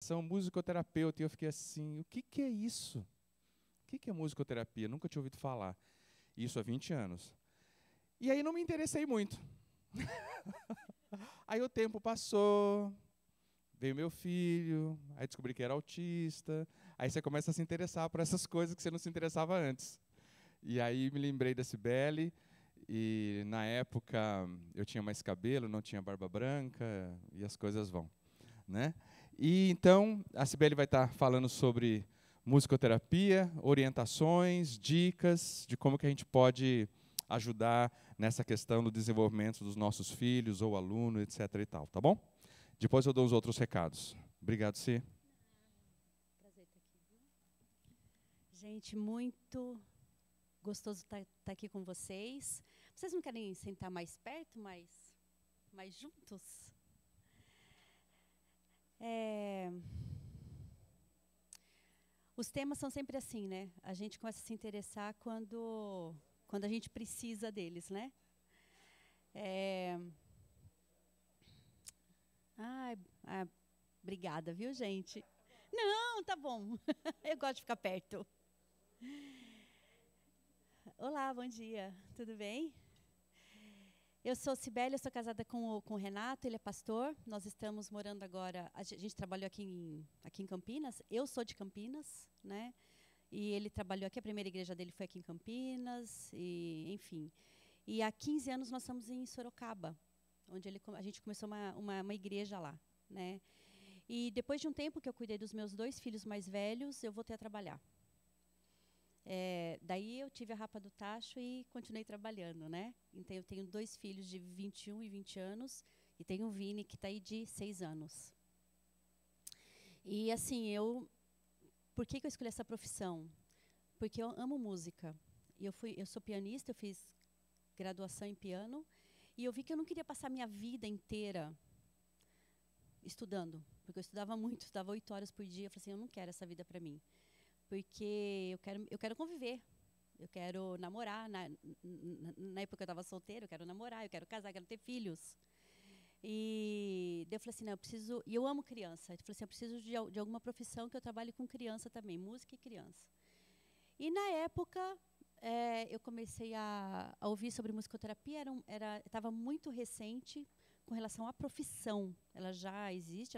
formação musicoterapeuta. E eu fiquei assim, o que é isso? O que é musicoterapia? Nunca tinha ouvido falar. Isso há 20 anos. E aí não me interessei muito. Aí o tempo passou, veio meu filho, aí descobri que era autista. Aí você começa a se interessar por essas coisas que você não se interessava antes. E aí me lembrei da Cibele, e na época eu tinha mais cabelo, não tinha barba branca, e as coisas vão, né? E então a Cibele vai estar falando sobre musicoterapia, orientações, dicas de como que a gente pode ajudar nessa questão do desenvolvimento dos nossos filhos ou alunos, etc. e tal, tá bom? Depois eu dou os outros recados. Obrigado, Cê. Prazer estar aqui, viu? Gente, muito gostoso estar aqui com vocês. Vocês não querem sentar mais perto, mais juntos? Os temas são sempre assim, né? A gente começa a se interessar quando a gente precisa deles, né? Obrigada, viu, gente? Não, tá bom. Eu gosto de ficar perto. Olá, bom dia. Tudo bem? Eu sou Cibele, eu sou casada com o Renato, ele é pastor. Nós estamos morando agora, a gente trabalhou aqui em Campinas. Eu sou de Campinas, né? E ele trabalhou aqui, a primeira igreja dele foi aqui em Campinas, e enfim. E há 15 anos nós estamos em Sorocaba, onde a gente começou uma igreja lá, né? E depois de um tempo que eu cuidei dos meus 2 filhos mais velhos, eu voltei a trabalhar. Daí eu tive a rapa do tacho e continuei trabalhando, né? Então eu tenho 2 filhos de 21 e 20 anos e tenho o Vini que está aí de 6 anos. E assim, por que eu escolhi essa profissão? Porque eu amo música. Eu sou pianista, eu fiz graduação em piano e eu vi que eu não queria passar minha vida inteira estudando, porque eu estudava muito, estudava 8 horas por dia. Eu falei assim, eu não quero essa vida para mim. Porque eu quero conviver, eu quero namorar. Na época eu estava solteira, eu quero namorar, eu quero casar, eu quero ter filhos. E daí eu falei assim, não, eu preciso, e eu amo criança. Eu falei assim, eu preciso de alguma profissão que eu trabalhe com criança também, música e criança. E na época eu comecei a ouvir sobre musicoterapia, estava muito recente com relação à profissão. Ela já existe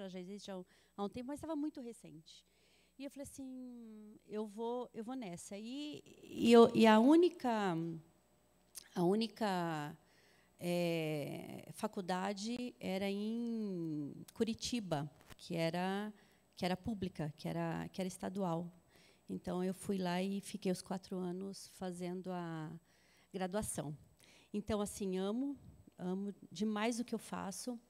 há um tempo, mas estava muito recente. E eu falei assim, eu vou nessa. E a única faculdade era em Curitiba, que era pública, que era estadual. Então eu fui lá e fiquei os 4 anos fazendo a graduação. Então assim, amo demais o que eu faço.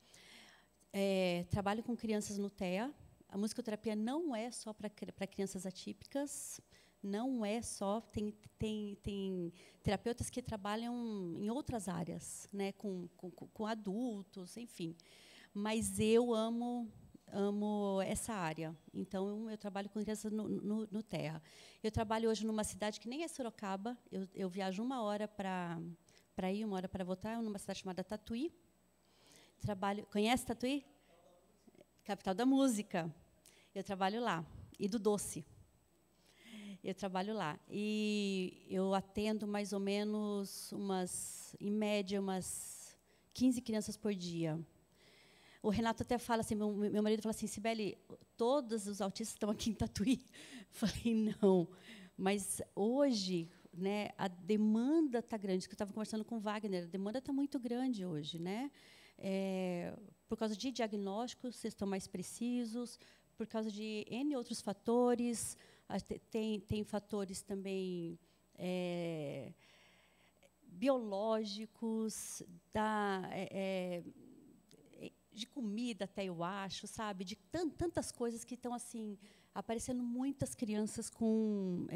Trabalho com crianças no TEA. A musicoterapia não é só para crianças atípicas, não é só, tem terapeutas que trabalham em outras áreas, né, com adultos, enfim. Mas eu amo essa área. Então eu trabalho com crianças no TEA. Eu trabalho hoje numa cidade que nem é Sorocaba. Eu viajo 1 hora para ir, 1 hora para voltar, numa cidade chamada Tatuí. Conhece Tatuí? Capital da música. Eu trabalho lá. E do doce. Eu trabalho lá. E eu atendo mais ou menos, em média, umas 15 crianças por dia. O Renato até fala assim, meu marido fala assim, Cibele, todos os autistas estão aqui em Tatuí? Eu falei, não. Mas hoje, né, a demanda está grande. Eu estava conversando com o Wagner, a demanda está muito grande hoje, né? Por causa de diagnósticos, vocês estão mais precisos, por causa de N outros fatores, tem fatores também biológicos, de comida até, eu acho, sabe? De tantas coisas que estão assim aparecendo muitas crianças com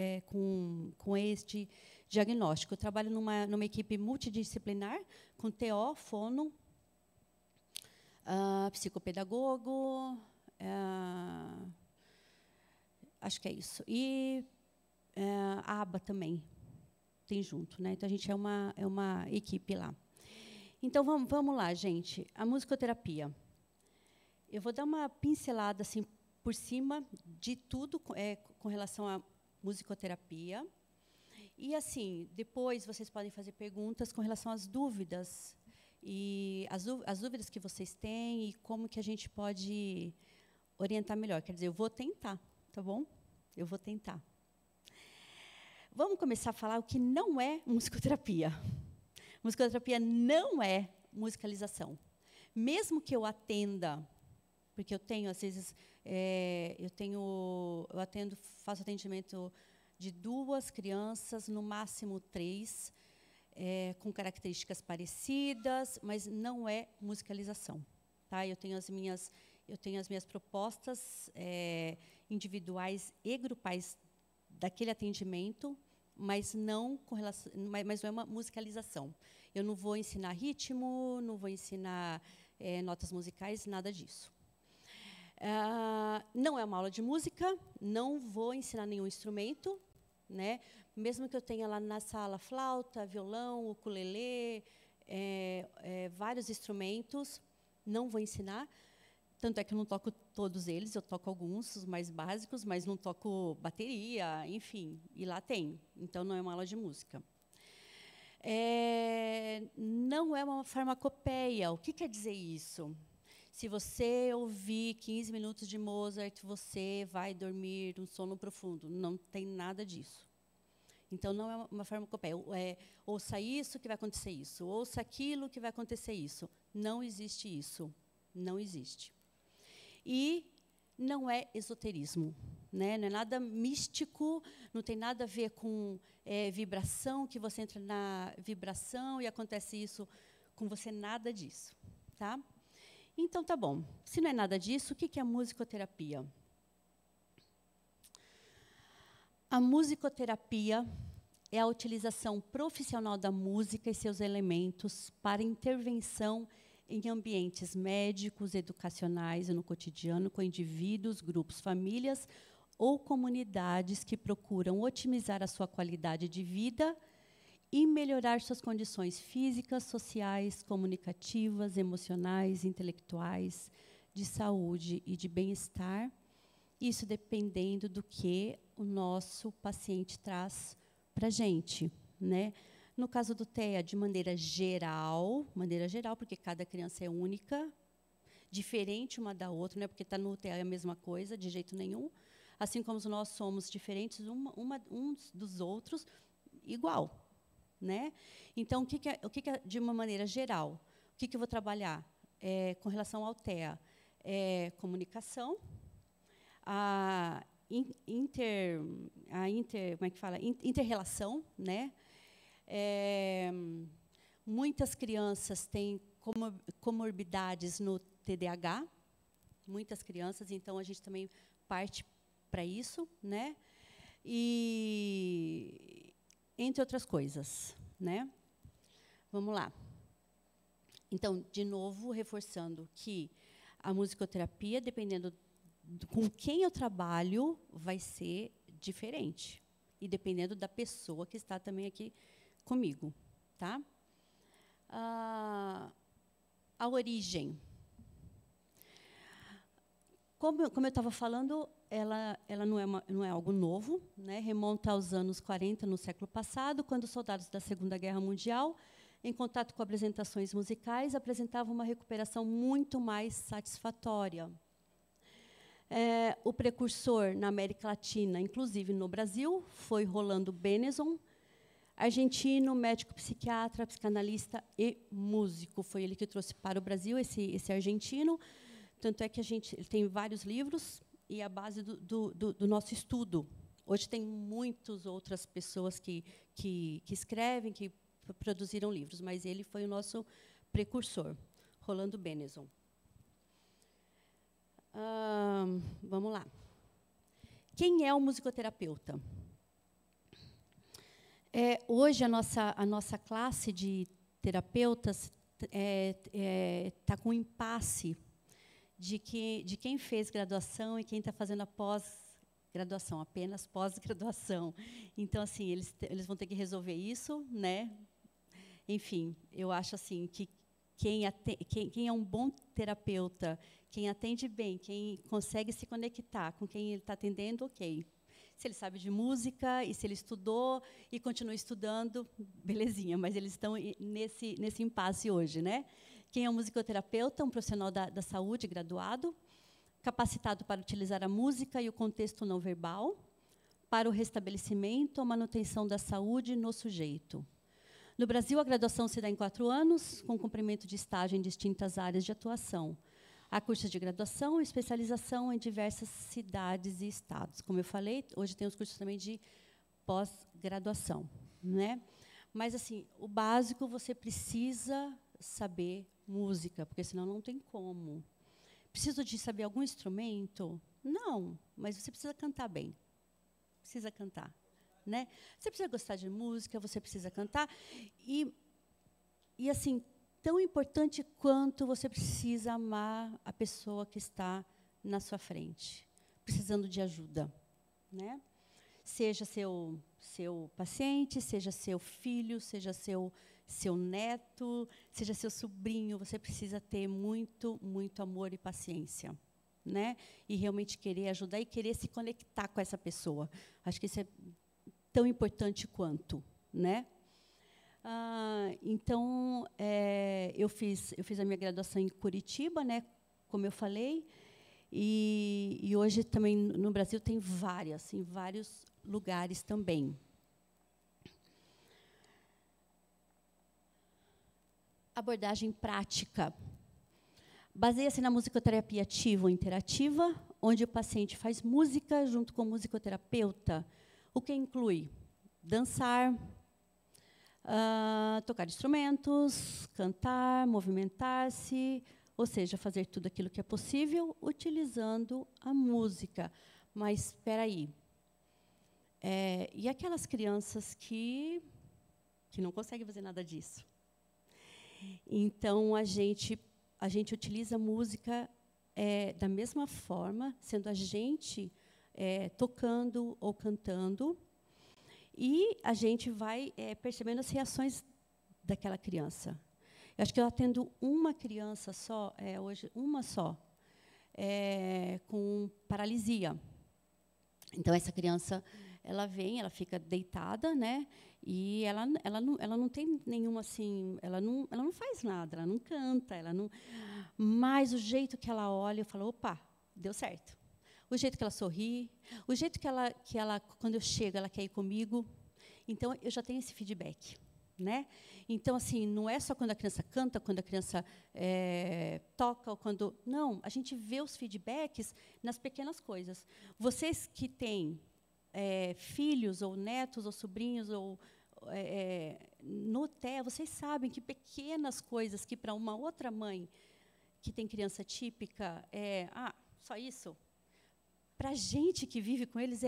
este diagnóstico. Eu trabalho numa equipe multidisciplinar, com TO, fono, psicopedagogo, acho que é isso. E a aba também tem junto, né? Então a gente é uma equipe lá. Então vamos lá, gente. A musicoterapia. Eu vou dar uma pincelada assim por cima de tudo com relação à musicoterapia. E, assim, depois vocês podem fazer perguntas com relação às dúvidas, e as dúvidas que vocês têm e como que a gente pode orientar melhor. Quer dizer, eu vou tentar, tá bom? Eu vou tentar. Vamos começar a falar o que não é musicoterapia. Musicoterapia não é musicalização. Mesmo que eu atenda, porque eu tenho, às vezes, faço atendimento de 2 crianças, no máximo 3, com características parecidas, mas não é musicalização. Tá? Eu tenho as minhas propostas individuais e grupais daquele atendimento, mas não é uma musicalização. Eu não vou ensinar ritmo, não vou ensinar notas musicais, nada disso. Não é uma aula de música, não vou ensinar nenhum instrumento, né? Mesmo que eu tenha lá na sala flauta, violão, ukulele, vários instrumentos, não vou ensinar. Tanto é que eu não toco todos eles, eu toco alguns, os mais básicos, mas não toco bateria, enfim, e lá tem. Então, não é uma aula de música. Não é uma farmacopeia. O que quer dizer isso? Se você ouvir 15 minutos de Mozart, você vai dormir um sono profundo. Não tem nada disso. Então, não é uma farmacopeia. Ouça isso que vai acontecer isso. Ouça aquilo que vai acontecer isso. Não existe isso. Não existe. E não é esoterismo, né? Não é nada místico, não tem nada a ver com vibração, que você entra na vibração e acontece isso com você, nada disso. Tá? Então, tá bom. Se não é nada disso, o que é a musicoterapia? A musicoterapia é a utilização profissional da música e seus elementos para intervenção em ambientes médicos, educacionais e no cotidiano com indivíduos, grupos, famílias ou comunidades que procuram otimizar a sua qualidade de vida e melhorar suas condições físicas, sociais, comunicativas, emocionais, intelectuais, de saúde e de bem-estar. Isso dependendo do que o nosso paciente traz para a gente, né? No caso do TEA, de maneira geral, porque cada criança é única, diferente uma da outra, não é porque está no TEA é a mesma coisa, de jeito nenhum. Assim como nós somos diferentes uns dos outros, igual. Né? Então, o que é, de uma maneira geral? O que eu vou trabalhar com relação ao TEA? Comunicação, como é que fala? Interrelação, né? Muitas crianças têm comorbidades no TDAH, muitas crianças, então a gente também parte para isso, né? E entre outras coisas, né? Vamos lá. Então, de novo, reforçando que a musicoterapia, dependendo com quem eu trabalho, vai ser diferente. E dependendo da pessoa que está também aqui comigo. Tá? A origem. Como eu estava falando, ela não é algo novo, né? Remonta aos anos 40, no século passado, quando os soldados da Segunda Guerra Mundial, em contato com apresentações musicais, apresentavam uma recuperação muito mais satisfatória. O precursor na América Latina, inclusive no Brasil, foi Rolando Benezon, argentino, médico psiquiatra, psicanalista e músico. Foi ele que trouxe para o Brasil esse argentino. Tanto é que ele tem vários livros e a base do nosso estudo. Hoje tem muitas outras pessoas que escrevem, que produziram livros, mas ele foi o nosso precursor, Rolando Benezon. Vamos lá. Quem é o musicoterapeuta? Hoje, a nossa classe de terapeutas está com um impasse de quem fez graduação e quem está fazendo a pós-graduação, apenas pós-graduação. Então, assim, eles vão ter que resolver isso, né? Enfim, eu acho assim que quem é um bom terapeuta, quem atende bem, quem consegue se conectar com quem ele está atendendo, ok. Se ele sabe de música, e se ele estudou e continua estudando, belezinha, mas eles estão nesse impasse hoje, né? Quem é um musicoterapeuta, um profissional da saúde graduado, capacitado para utilizar a música e o contexto não verbal, para o restabelecimento ou manutenção da saúde no sujeito. No Brasil, a graduação se dá em 4 anos, com cumprimento de estágio em distintas áreas de atuação. Há cursos de graduação e especialização em diversas cidades e estados. Como eu falei, hoje tem os cursos também de pós-graduação, né? Mas, assim, o básico, você precisa saber música, porque senão não tem como. Preciso de saber algum instrumento? Não, mas você precisa cantar bem. Precisa cantar, né? Você precisa gostar de música, você precisa cantar. E assim, tão importante quanto você precisa amar a pessoa que está na sua frente, precisando de ajuda, né? Seja seu paciente, seja seu filho, seja seu neto, seja seu sobrinho, você precisa ter muito, muito amor e paciência, né? E realmente querer ajudar e querer se conectar com essa pessoa. Acho que isso é tão importante quanto, né? Então, eu fiz a minha graduação em Curitiba, né? Como eu falei, e hoje também no Brasil tem em vários lugares também. Abordagem prática. Baseia-se na musicoterapia ativa ou interativa, onde o paciente faz música junto com o musicoterapeuta, o que inclui dançar, tocar instrumentos, cantar, movimentar-se, ou seja, fazer tudo aquilo que é possível utilizando a música. Mas, espera aí, e aquelas crianças que não conseguem fazer nada disso? Então, a gente utiliza a música da mesma forma, sendo a gente tocando ou cantando, e a gente vai percebendo as reações daquela criança. Eu acho que eu atendo uma criança só, hoje, uma só, com paralisia. Então, essa criança, ela vem, ela fica deitada, né? E ela não tem nenhuma, assim, ela não faz nada, ela não canta, mas o jeito que ela olha, eu falo, opa, deu certo. O jeito que ela sorri, o jeito que ela, quando eu chego, ela quer ir comigo. Então, eu já tenho esse feedback, né? Então, assim, não é só quando a criança canta, quando a criança toca, ou quando... Não, a gente vê os feedbacks nas pequenas coisas. Vocês que têm filhos, ou netos, ou sobrinhos, ou no TEA, vocês sabem que pequenas coisas que, para uma outra mãe que tem criança típica, só isso? Para a gente que vive com eles,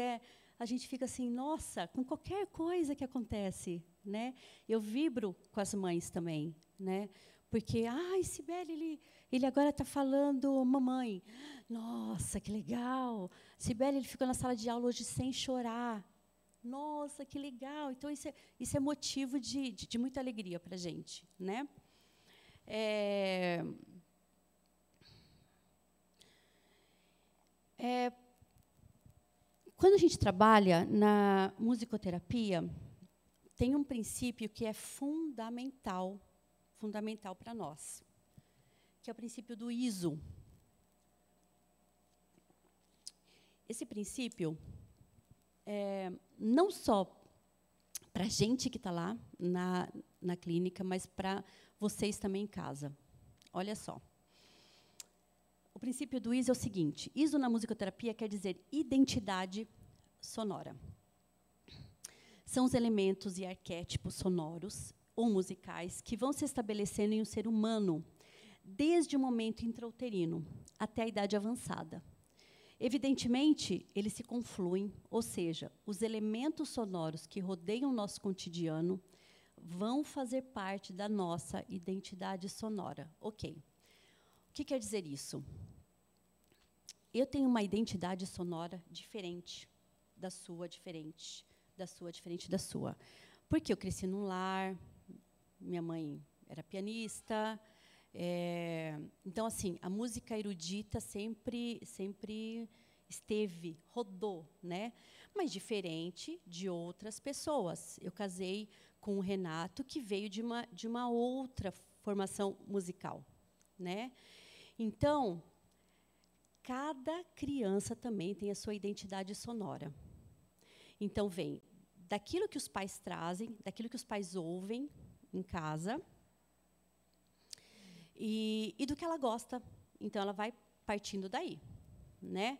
a gente fica assim, nossa, com qualquer coisa que acontece, né? Eu vibro com as mães também, né? Porque, Sibeli, ele agora está falando mamãe. Nossa, que legal. Sibeli, ele ficou na sala de aula hoje sem chorar. Nossa, que legal. Então, isso é motivo de muita alegria para a gente, né? Quando a gente trabalha na musicoterapia, tem um princípio que é fundamental para nós, que é o princípio do ISO. Esse princípio, não só para a gente que está lá na clínica, mas para vocês também em casa. Olha só. O princípio do ISO é o seguinte: ISO na musicoterapia quer dizer identidade sonora. São os elementos e arquétipos sonoros ou musicais que vão se estabelecendo em um ser humano desde o momento intrauterino até a idade avançada. Evidentemente, eles se confluem, ou seja, os elementos sonoros que rodeiam o nosso cotidiano vão fazer parte da nossa identidade sonora. Ok. O que quer dizer isso? Eu tenho uma identidade sonora diferente da sua, diferente da sua. Porque eu cresci num lar, minha mãe era pianista, Então, assim, a música erudita sempre rodou, né? Mas diferente de outras pessoas. Eu casei com o Renato, que veio de uma outra formação musical, né? Então, cada criança também tem a sua identidade sonora. Então, vem daquilo que os pais trazem, daquilo que os pais ouvem em casa, e do que ela gosta. Então, ela vai partindo daí, né?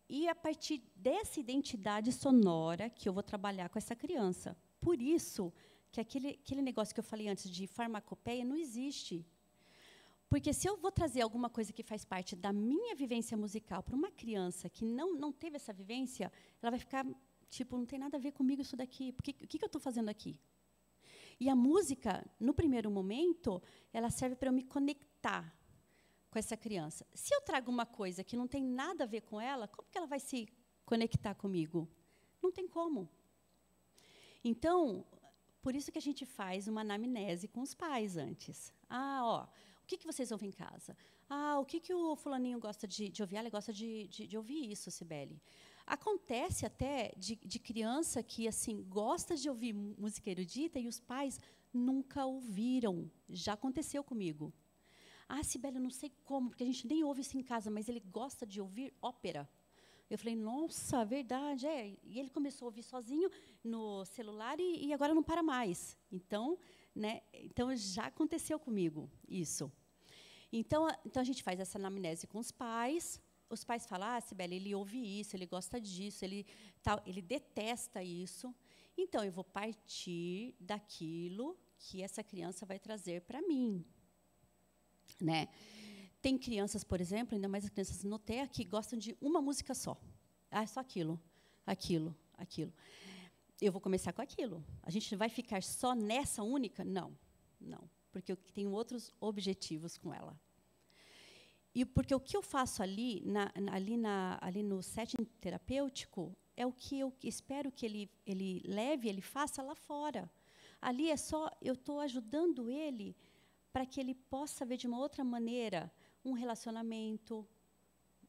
E a partir dessa identidade sonora que eu vou trabalhar com essa criança. Por isso que aquele negócio que eu falei antes de farmacopeia não existe. Porque se eu vou trazer alguma coisa que faz parte da minha vivência musical para uma criança que não teve essa vivência, ela vai ficar, tipo, não tem nada a ver comigo isso daqui. O que eu estou fazendo aqui? E a música, no primeiro momento, ela serve para eu me conectar com essa criança. Se eu trago uma coisa que não tem nada a ver com ela, como que ela vai se conectar comigo? Não tem como. Então, por isso que a gente faz uma anamnese com os pais antes. O que vocês ouvem em casa? O que o fulaninho gosta de ouvir? Ele gosta de ouvir isso, Cibele. Acontece até de criança que assim gosta de ouvir música erudita e os pais nunca ouviram. Já aconteceu comigo. Cibele, eu não sei como, porque a gente nem ouve isso em casa, mas ele gosta de ouvir ópera. Eu falei, nossa, verdade, é. E ele começou a ouvir sozinho no celular e agora não para mais. Então, né, então já aconteceu comigo isso. Então a gente faz essa anamnese com os pais falam, Cibele, ele ouve isso, ele gosta disso, ele detesta isso. Então, eu vou partir daquilo que essa criança vai trazer para mim. Né? Tem crianças, por exemplo, ainda mais as crianças no TEA, que gostam de uma música só. Só aquilo, aquilo, aquilo. Eu vou começar com aquilo. A gente vai ficar só nessa única? Não, porque eu tenho outros objetivos com ela. E porque o que eu faço ali no setting terapêutico é o que eu espero que ele leve, ele faça lá fora. Ali eu estou ajudando ele para que ele possa ver de uma outra maneira um relacionamento,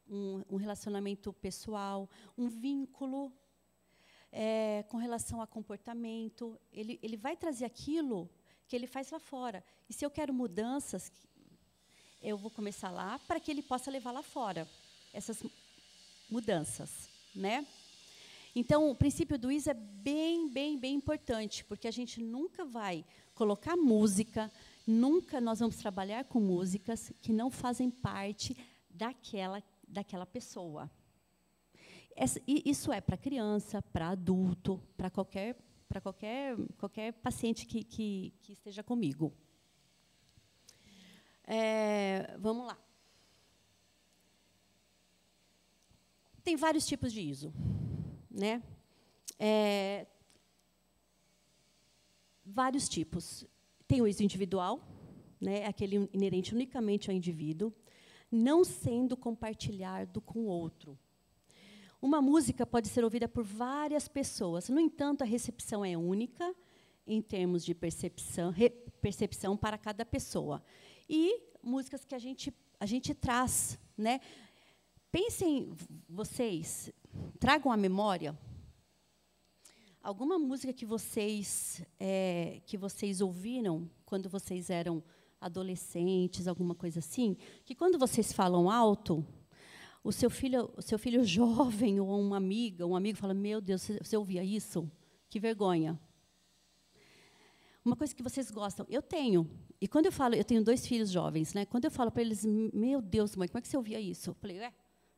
um relacionamento pessoal, um vínculo com relação a comportamento. Ele vai trazer aquilo que ele faz lá fora. E se eu quero mudanças, eu vou começar lá para que ele possa levar lá fora essas mudanças, né? Então, o princípio do ISO é bem importante, porque a gente nunca vai colocar música, nunca nós vamos trabalhar com músicas que não fazem parte daquela pessoa. Isso é para criança, para adulto, para qualquer paciente que esteja comigo. Vamos lá. Tem vários tipos de ISO, né? Vários tipos. Tem o ISO individual, né? Aquele inerente unicamente ao indivíduo, não sendo compartilhado com o outro. Uma música pode ser ouvida por várias pessoas. No entanto, a recepção é única em termos de percepção para cada pessoa. E músicas que a gente traz, né? Pensem, vocês, tragam à memória alguma música que vocês ouviram quando vocês eram adolescentes, alguma coisa assim, que quando vocês falam alto, o seu filho jovem ou uma amiga, um amigo fala, meu Deus, você ouvia isso? Que vergonha. Uma coisa que vocês gostam, eu tenho. E quando eu tenho 2 filhos jovens, né? Quando eu falo para eles, meu Deus, mãe, como é que você ouvia isso? Eu falei,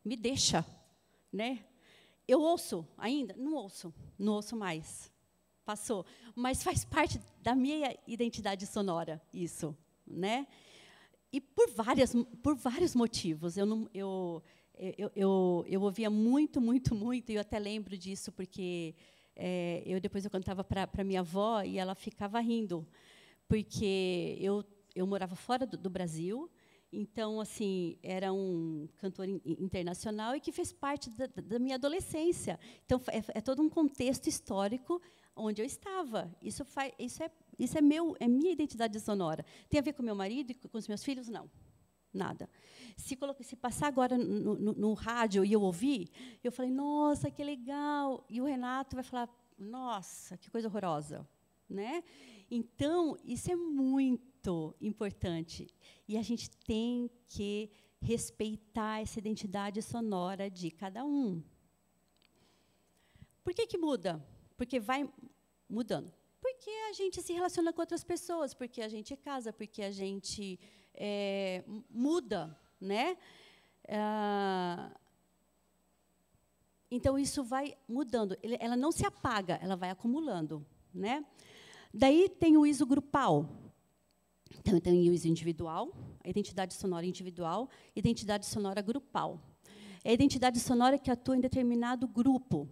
me deixa, né? Eu ouço ainda? Não ouço mais. Passou. Mas faz parte da minha identidade sonora, isso, né? E por vários motivos. Eu ouvia muito, e eu até lembro disso, porque depois eu cantava para minha avó e ela ficava rindo, porque eu morava fora do Brasil, então assim era um cantor internacional e que fez parte da minha adolescência. Então é todo um contexto histórico onde eu estava. Isso Isso é minha identidade sonora. Tem a ver com meu marido e com os meus filhos? Não. Nada. Se passar agora no rádio e eu ouvir, eu falei, nossa, que legal. E o Renato vai falar, nossa, que coisa horrorosa. Né? Então, isso é muito importante. E a gente tem que respeitar essa identidade sonora de cada um. Por que muda? Porque vai mudando. Porque a gente se relaciona com outras pessoas, porque a gente casa, porque a gente muda, né? Então, isso vai mudando. Ela não se apaga, ela vai acumulando, né? Daí tem o ISO grupal. Então, tem o ISO individual, a identidade sonora individual, identidade sonora grupal. É a identidade sonora que atua em determinado grupo.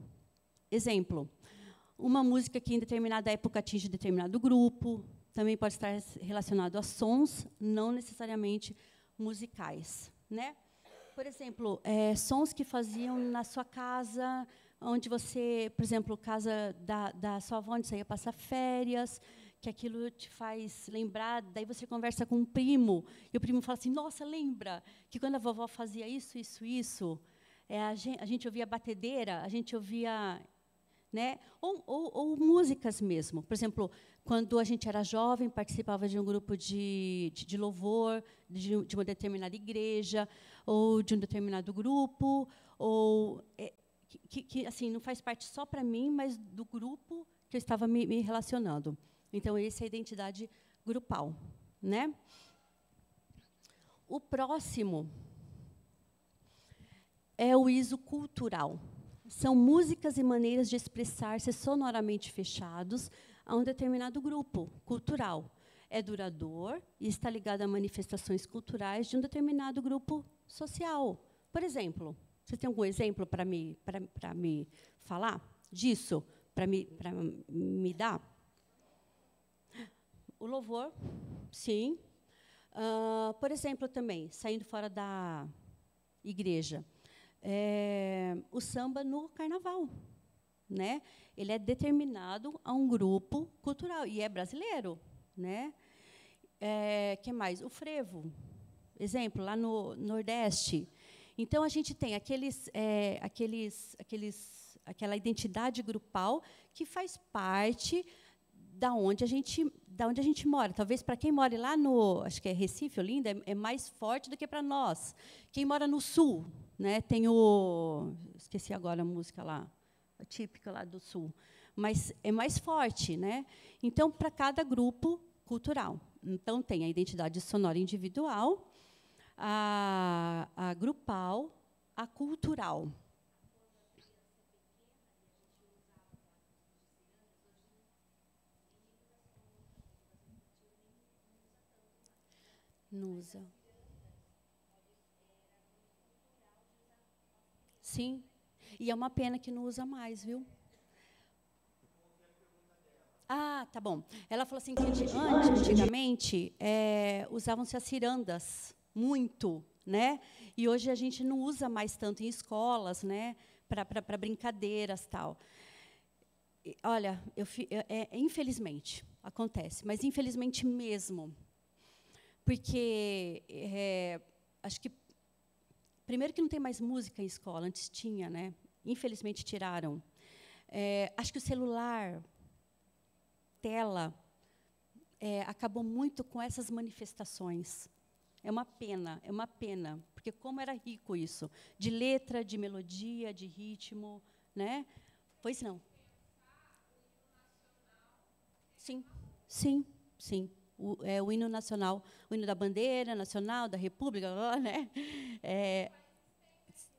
Exemplo, uma música que em determinada época atinge determinado grupo, também pode estar relacionado a sons, não necessariamente musicais. Né? Por exemplo, sons que faziam na sua casa, onde você, por exemplo, casa da sua avó, onde você ia passar férias, que aquilo te faz lembrar, daí você conversa com um primo, e o primo fala assim, nossa, lembra que quando a vovó fazia isso, isso, isso, a gente ouvia batedeira, a gente ouvia... Né? Ou músicas mesmo. Por exemplo, quando a gente era jovem, participava de um grupo de louvor, de uma determinada igreja, ou de um determinado grupo, ou... que assim, não faz parte só para mim, mas do grupo que eu estava me relacionando. Então, essa é a identidade grupal. Né? O próximo é o ISO cultural. São músicas e maneiras de expressar-se sonoramente fechados a um determinado grupo cultural. É duradouro e está ligado a manifestações culturais de um determinado grupo social. Por exemplo, você tem algum exemplo para me falar disso? Para me dar? O louvor, sim. Por exemplo, também, saindo fora da igreja, o samba no carnaval. Né? Ele é determinado a um grupo cultural, e é brasileiro. Né? Que mais? O frevo, exemplo, lá no Nordeste. Então, a gente tem aquela identidade grupal que faz parte da onde a gente mora. Talvez para quem mora lá acho que é Recife, Olinda, é mais forte do que para nós. Quem mora no Sul, né, tem esqueci agora a música lá, a típica lá do Sul, mas é mais forte, né? Então, para cada grupo cultural. Então, tem a identidade sonora individual, a grupal, a cultural. Não usa. Sim. E é uma pena que não usa mais, viu? Ah, tá bom. Ela falou assim que antigamente usavam-se as cirandas muito, né? E hoje a gente não usa mais tanto em escolas, né? Para brincadeiras, tal. Olha, infelizmente acontece, mas infelizmente mesmo, porque acho que primeiro que não tem mais música em escola, antes tinha, né? Infelizmente tiraram. Acho que o celular, tela, acabou muito com essas manifestações. É uma pena, porque como era rico isso, de letra, de melodia, de ritmo, né? Pois não. Sim, sim, sim. O hino nacional, o hino da bandeira nacional, da República, né?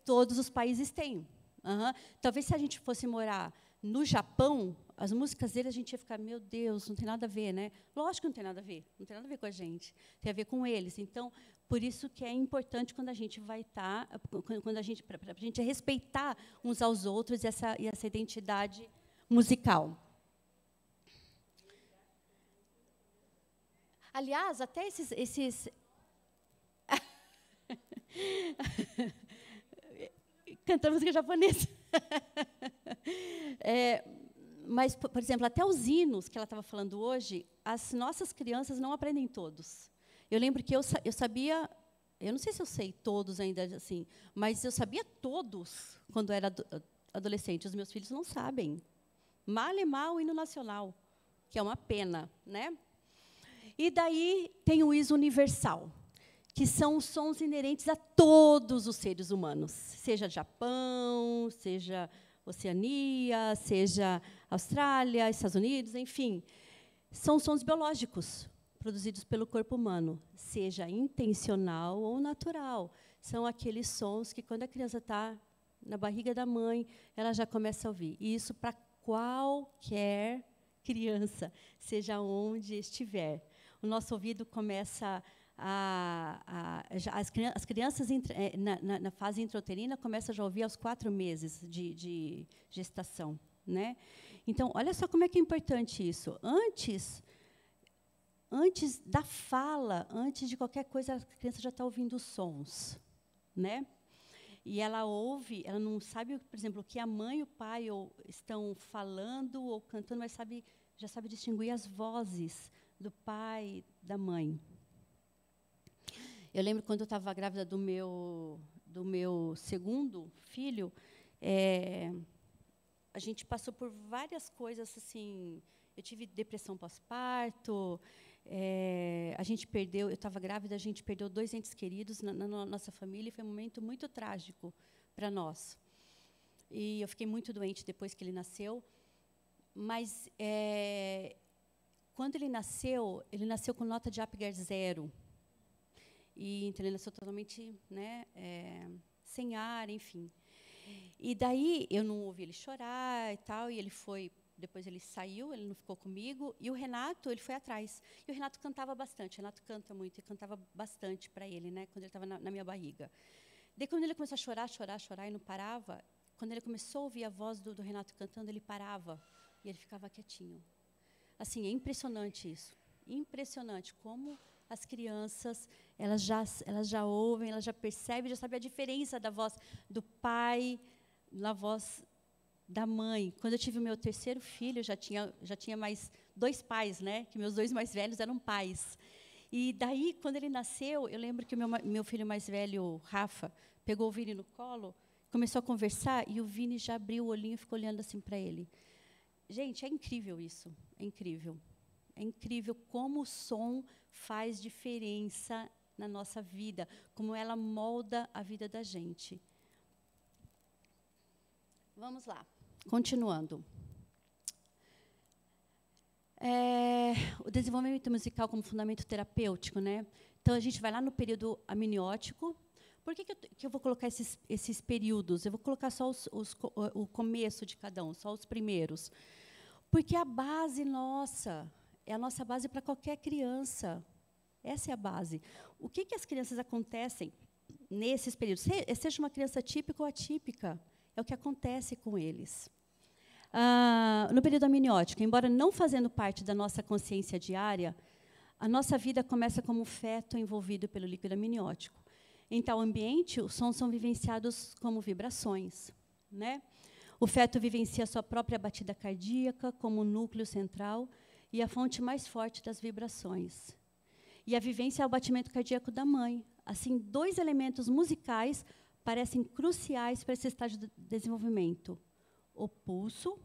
Todos os países têm. Uhum. Talvez se a gente fosse morar no Japão, as músicas dele a gente ia ficar, meu Deus, não tem nada a ver, né? Lógico que não tem nada a ver, não tem nada a ver com a gente, tem a ver com eles. Então, por isso que é importante quando a gente vai estar, para a gente respeitar uns aos outros e essa identidade musical. Aliás, até esses cantando música japonesa. Mas, por exemplo, até os hinos que ela estava falando hoje, as nossas crianças não aprendem todos. Eu lembro que eu sabia, eu não sei se eu sei todos ainda assim, mas eu sabia todos quando era adolescente. Os meus filhos não sabem. Mal e mal o hino nacional, que é uma pena, né? E daí tem o ISO universal, que são os sons inerentes a todos os seres humanos, seja Japão, seja Oceania, seja Austrália, Estados Unidos, enfim. São sons biológicos, produzidos pelo corpo humano, seja intencional ou natural. São aqueles sons que, quando a criança está na barriga da mãe, ela já começa a ouvir. E isso para qualquer criança, seja onde estiver. O nosso ouvido começa as crianças na fase intrauterina começam já a ouvir aos 4 meses de gestação, né? Então, olha só como é que é importante isso. Antes da fala, antes de qualquer coisa, a criança já está ouvindo os sons, né? E ela ouve, ela não sabe, por exemplo, o que a mãe e o pai estão falando ou cantando, mas já sabe distinguir as vozes do pai e da mãe. Eu lembro quando eu estava grávida do meu segundo filho, a gente passou por várias coisas assim. Eu tive depressão pós-parto. A gente perdeu. Eu estava grávida. A gente perdeu 2 entes queridos na nossa família. E foi um momento muito trágico para nós. E eu fiquei muito doente depois que ele nasceu. Mas quando ele nasceu com nota de Apgar 0. E então, ele nasceu totalmente, né, sem ar, enfim. E daí eu não ouvi ele chorar e tal, e ele foi, depois ele saiu, ele não ficou comigo, e o Renato, ele foi atrás. E o Renato cantava bastante, o Renato canta muito, e cantava bastante para ele, né, quando ele estava na minha barriga. Daí, quando ele começou a chorar, e não parava, quando ele começou a ouvir a voz do Renato cantando, ele parava, e ele ficava quietinho. Assim, é impressionante isso. Impressionante como as crianças, elas já ouvem, elas já percebem, já sabem a diferença da voz do pai, da voz da mãe. Quando eu tive o meu terceiro filho, já tinha mais 2 pais, né? Que meus 2 mais velhos eram pais. E daí, quando ele nasceu, eu lembro que o meu filho mais velho, Rafa, pegou o Vini no colo, começou a conversar, e o Vini já abriu o olhinho e ficou olhando assim para ele. Gente, é incrível isso, é incrível. É incrível como o som faz diferença na nossa vida, como ela molda a vida da gente. Vamos lá, continuando. O desenvolvimento musical como fundamento terapêutico, né? Então, a gente vai lá no período amniótico. Por que eu vou colocar esses períodos? Eu vou colocar só o começo de cada um, só os primeiros. Porque a base nossa é a nossa base para qualquer criança. Essa é a base. O que as crianças acontecem nesses períodos? Seja uma criança típica ou atípica, é o que acontece com eles. No período amniótico, embora não fazendo parte da nossa consciência diária, a nossa vida começa como um feto envolvido pelo líquido amniótico. Em tal ambiente, os sons são vivenciados como vibrações, né? O feto vivencia a sua própria batida cardíaca como o núcleo central e a fonte mais forte das vibrações. E a vivência é o batimento cardíaco da mãe. Assim, 2 elementos musicais parecem cruciais para esse estágio de desenvolvimento: o pulso,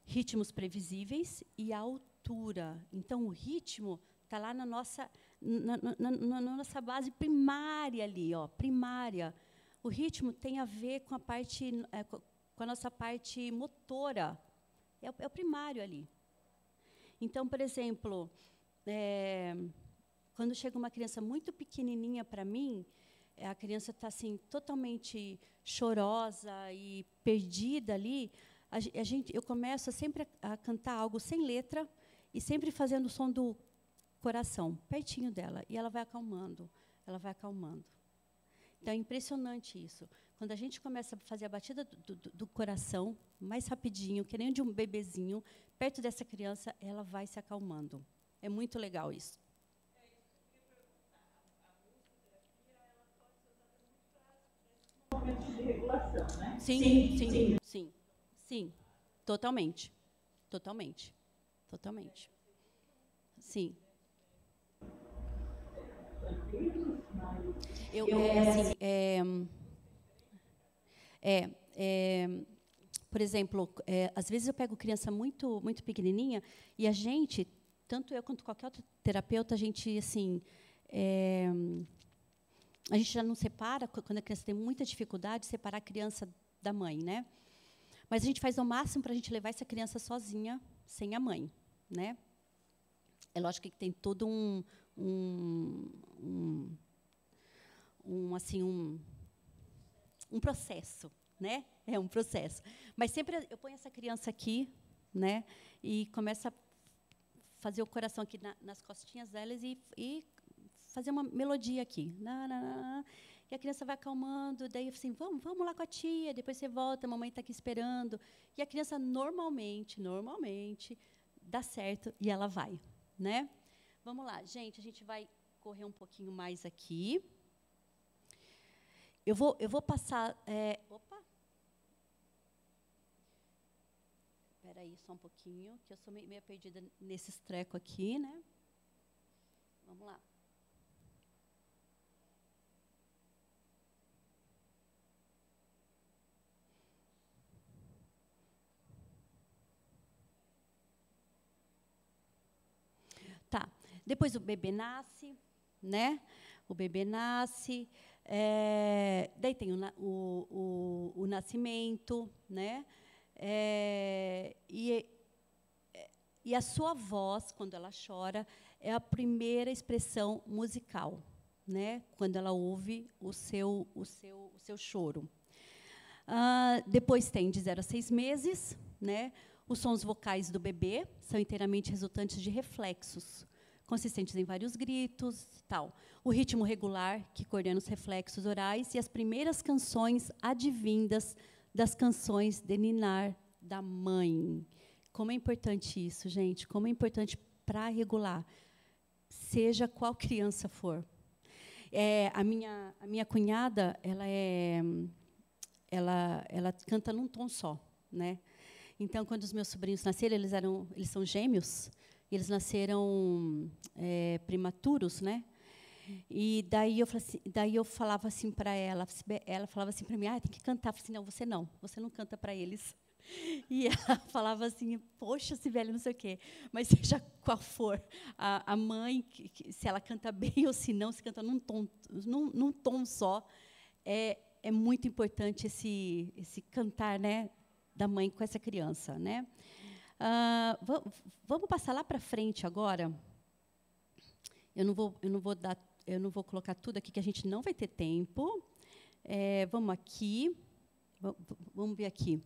ritmos previsíveis, e a altura. Então, o ritmo está lá na nossa base primária ali, primária. O ritmo tem a ver com a nossa parte motora. É o primário ali. Então, por exemplo, quando chega uma criança muito pequenininha para mim, a criança está assim totalmente chorosa e perdida ali, eu começo sempre a cantar algo sem letra e sempre fazendo o som do coração, pertinho dela, e ela vai acalmando, ela vai acalmando. Então, é impressionante isso. Quando a gente começa a fazer a batida do coração, mais rapidinho, que nem de um bebezinho, perto dessa criança, ela vai se acalmando. É muito legal isso. De regulação, né? Sim, totalmente. Totalmente. Totalmente. Sim. Por exemplo, às vezes eu pego criança muito pequenininha e a gente, tanto eu quanto qualquer outro terapeuta, a gente assim, a gente já não separa, quando a criança tem muita dificuldade, separar a criança da mãe, né? Mas a gente faz o máximo para a gente levar essa criança sozinha, sem a mãe, né? É lógico que tem todo um processo, né? É um processo. Mas sempre eu ponho essa criança aqui, né? E começo a fazer o coração aqui nas costinhas delas e fazer uma melodia aqui. E a criança vai acalmando, daí assim, vamos lá com a tia, depois você volta, a mamãe está aqui esperando. E a criança normalmente dá certo e ela vai, né? Vamos lá, gente, a gente vai correr um pouquinho mais aqui. Eu vou passar... opa! Espera aí só um pouquinho, que eu sou meio perdida nesses trecos aqui, né? Vamos lá. Tá. Depois o bebê nasce, né? O bebê nasce, daí tem o nascimento, né? E a sua voz, quando ela chora, é a primeira expressão musical, né? Quando ela ouve o seu choro. Depois tem de 0 a 6 meses, né? Os sons vocais do bebê são inteiramente resultantes de reflexos, consistentes em vários gritos, tal. O ritmo regular, que coordena os reflexos orais, e as primeiras canções advindas das canções de ninar da mãe. Como é importante isso, gente? Como é importante para regular, seja qual criança for. A minha cunhada, ela canta num tom só, né? Então, quando os meus sobrinhos nasceram, eles são gêmeos, e eles nasceram prematuros, né? E daí eu falava assim para ela falava assim para mim, tem que cantar. Eu falei assim, não, você não canta para eles. E ela falava assim, poxa, Cibele, não sei o quê. Mas seja qual for a mãe, se ela canta bem ou se não, se canta num tom só, é muito importante esse cantar, né, da mãe com essa criança, né? Vamos passar lá para frente agora. Eu não vou colocar tudo aqui, que a gente não vai ter tempo. Vamos aqui. Vamos ver aqui.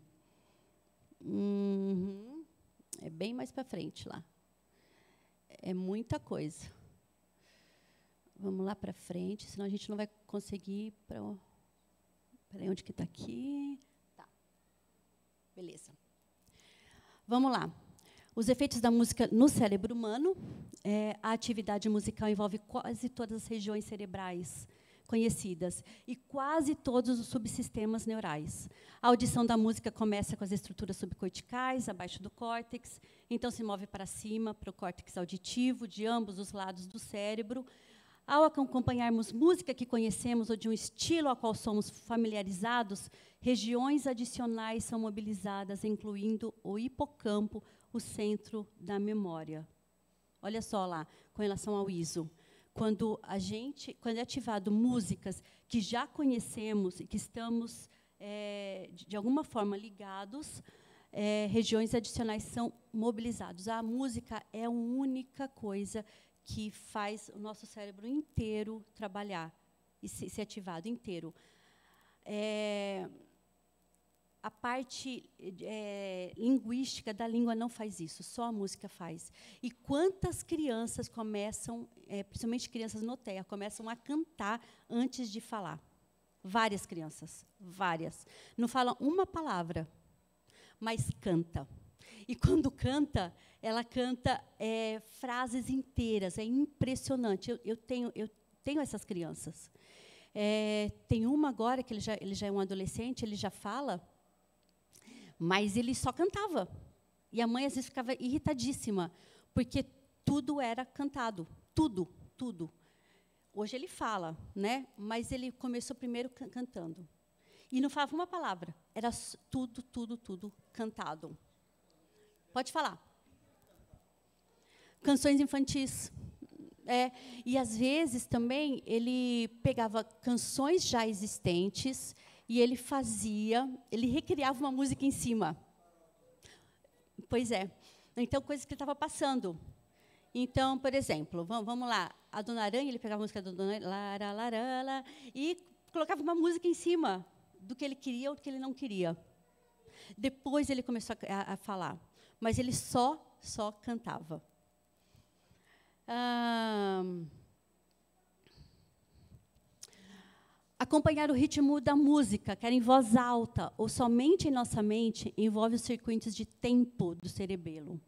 É bem mais para frente lá. É muita coisa. Vamos lá para frente, senão a gente não vai conseguir... Peraí, onde que está aqui? Tá. Beleza. Vamos lá. Os efeitos da música no cérebro humano. A atividade musical envolve quase todas as regiões cerebrais conhecidas e quase todos os subsistemas neurais. A audição da música começa com as estruturas subcorticais, abaixo do córtex, então se move para cima, para o córtex auditivo, de ambos os lados do cérebro. Ao acompanharmos música que conhecemos ou de um estilo ao qual somos familiarizados, regiões adicionais são mobilizadas, incluindo o hipocampo, o centro da memória. Olha só lá, com relação ao ISO. Quando é ativado músicas que já conhecemos e que estamos, de alguma forma, ligados, regiões adicionais são mobilizadas. A música é a única coisa que faz o nosso cérebro inteiro trabalhar e ser ativado inteiro. A parte linguística da língua não faz isso, só a música faz. E quantas crianças começam, principalmente crianças no TEA, começam a cantar antes de falar? Várias crianças, várias. Não falam uma palavra, mas canta. E quando canta, ela canta frases inteiras, é impressionante. Eu tenho essas crianças. Tem uma agora, que ele já é um adolescente, ele já fala, mas ele só cantava. E a mãe, às vezes, ficava irritadíssima, porque tudo era cantado. Tudo, tudo. Hoje ele fala, né? Mas ele começou primeiro cantando. E não falava uma palavra. Era tudo, tudo, tudo cantado. Pode falar. Canções infantis. E, às vezes, também, ele pegava canções já existentes e ele recriava uma música em cima. Pois é. Então, coisas que ele estava passando. Então, por exemplo, vamos lá. A Dona Aranha, ele pegava a música da Dona Aranha, lara, lara, lara, e colocava uma música em cima do que ele queria ou do que ele não queria. Depois ele começou a falar. Mas ele só cantava. Acompanhar o ritmo da música, quer em voz alta ou somente em nossa mente, envolve os circuitos de tempo do cerebelo.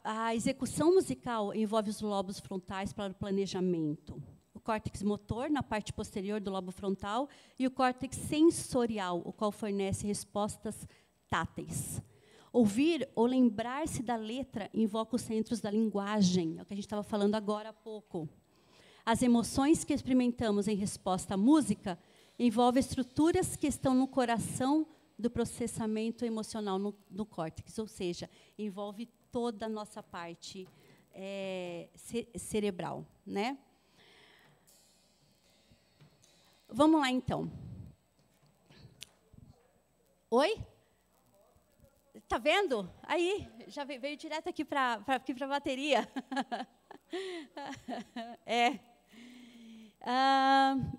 A execução musical envolve os lobos frontais para o planejamento. O córtex motor, na parte posterior do lobo frontal, e o córtex sensorial, o qual fornece respostas táteis. Ouvir ou lembrar-se da letra invoca os centros da linguagem, é o que a gente estava falando agora há pouco. As emoções que experimentamos em resposta à música envolvem estruturas que estão no coração do processamento emocional no córtex, ou seja, envolve toda a nossa parte cerebral, né? Vamos lá, então. Oi? Tá vendo? Aí, já veio direto aqui para a bateria.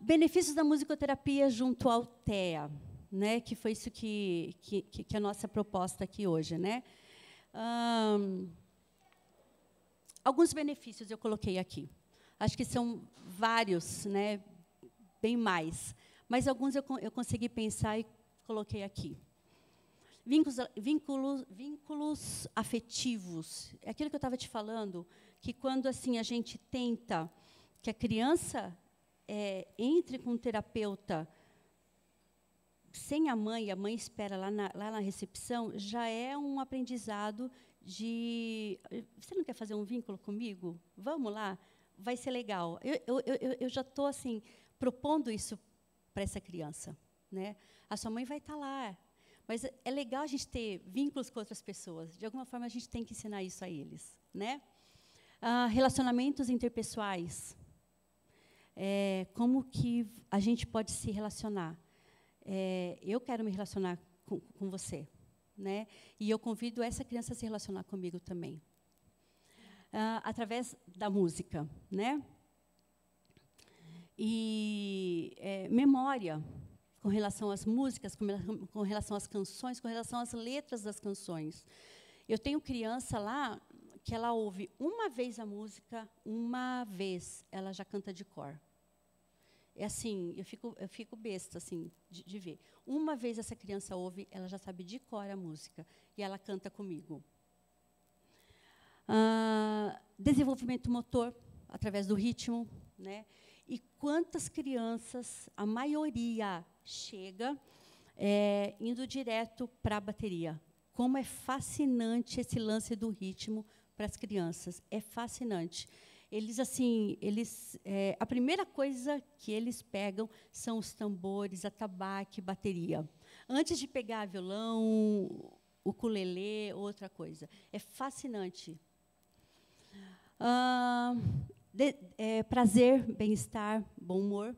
Benefícios da musicoterapia junto ao TEA, né? Que foi isso que é a nossa proposta aqui hoje, né? Alguns benefícios eu coloquei aqui. Acho que são vários, né? Bem mais. Mas alguns eu consegui pensar e coloquei aqui. Vínculos afetivos. É aquilo que eu estava te falando, que quando assim, a gente tenta que a criança entre com um terapeuta sem a mãe espera lá na recepção, já é um aprendizado de... Você não quer fazer um vínculo comigo? Vamos lá? Vai ser legal. Eu já estou assim, propondo isso para essa criança, né? A sua mãe vai estar lá. Mas é legal a gente ter vínculos com outras pessoas. De alguma forma, a gente tem que ensinar isso a eles, né? Relacionamentos interpessoais. Como que a gente pode se relacionar? Eu quero me relacionar com você, né? E eu convido essa criança a se relacionar comigo também. Através da música, né? E memória, com relação às músicas, com relação às canções, com relação às letras das canções. Eu tenho criança lá que ela ouve uma vez a música, uma vez ela já canta de cor. É assim, eu fico besta assim de ver. Uma vez essa criança ouve, ela já sabe de cor a música e ela canta comigo. Desenvolvimento motor através do ritmo, né? E quantas crianças, a maioria chega indo direto para a bateria. Como é fascinante esse lance do ritmo para as crianças. É fascinante. A primeira coisa que eles pegam são os tambores, atabaque, bateria. Antes de pegar violão, ukulele, outra coisa. É fascinante. Prazer, bem-estar, bom humor,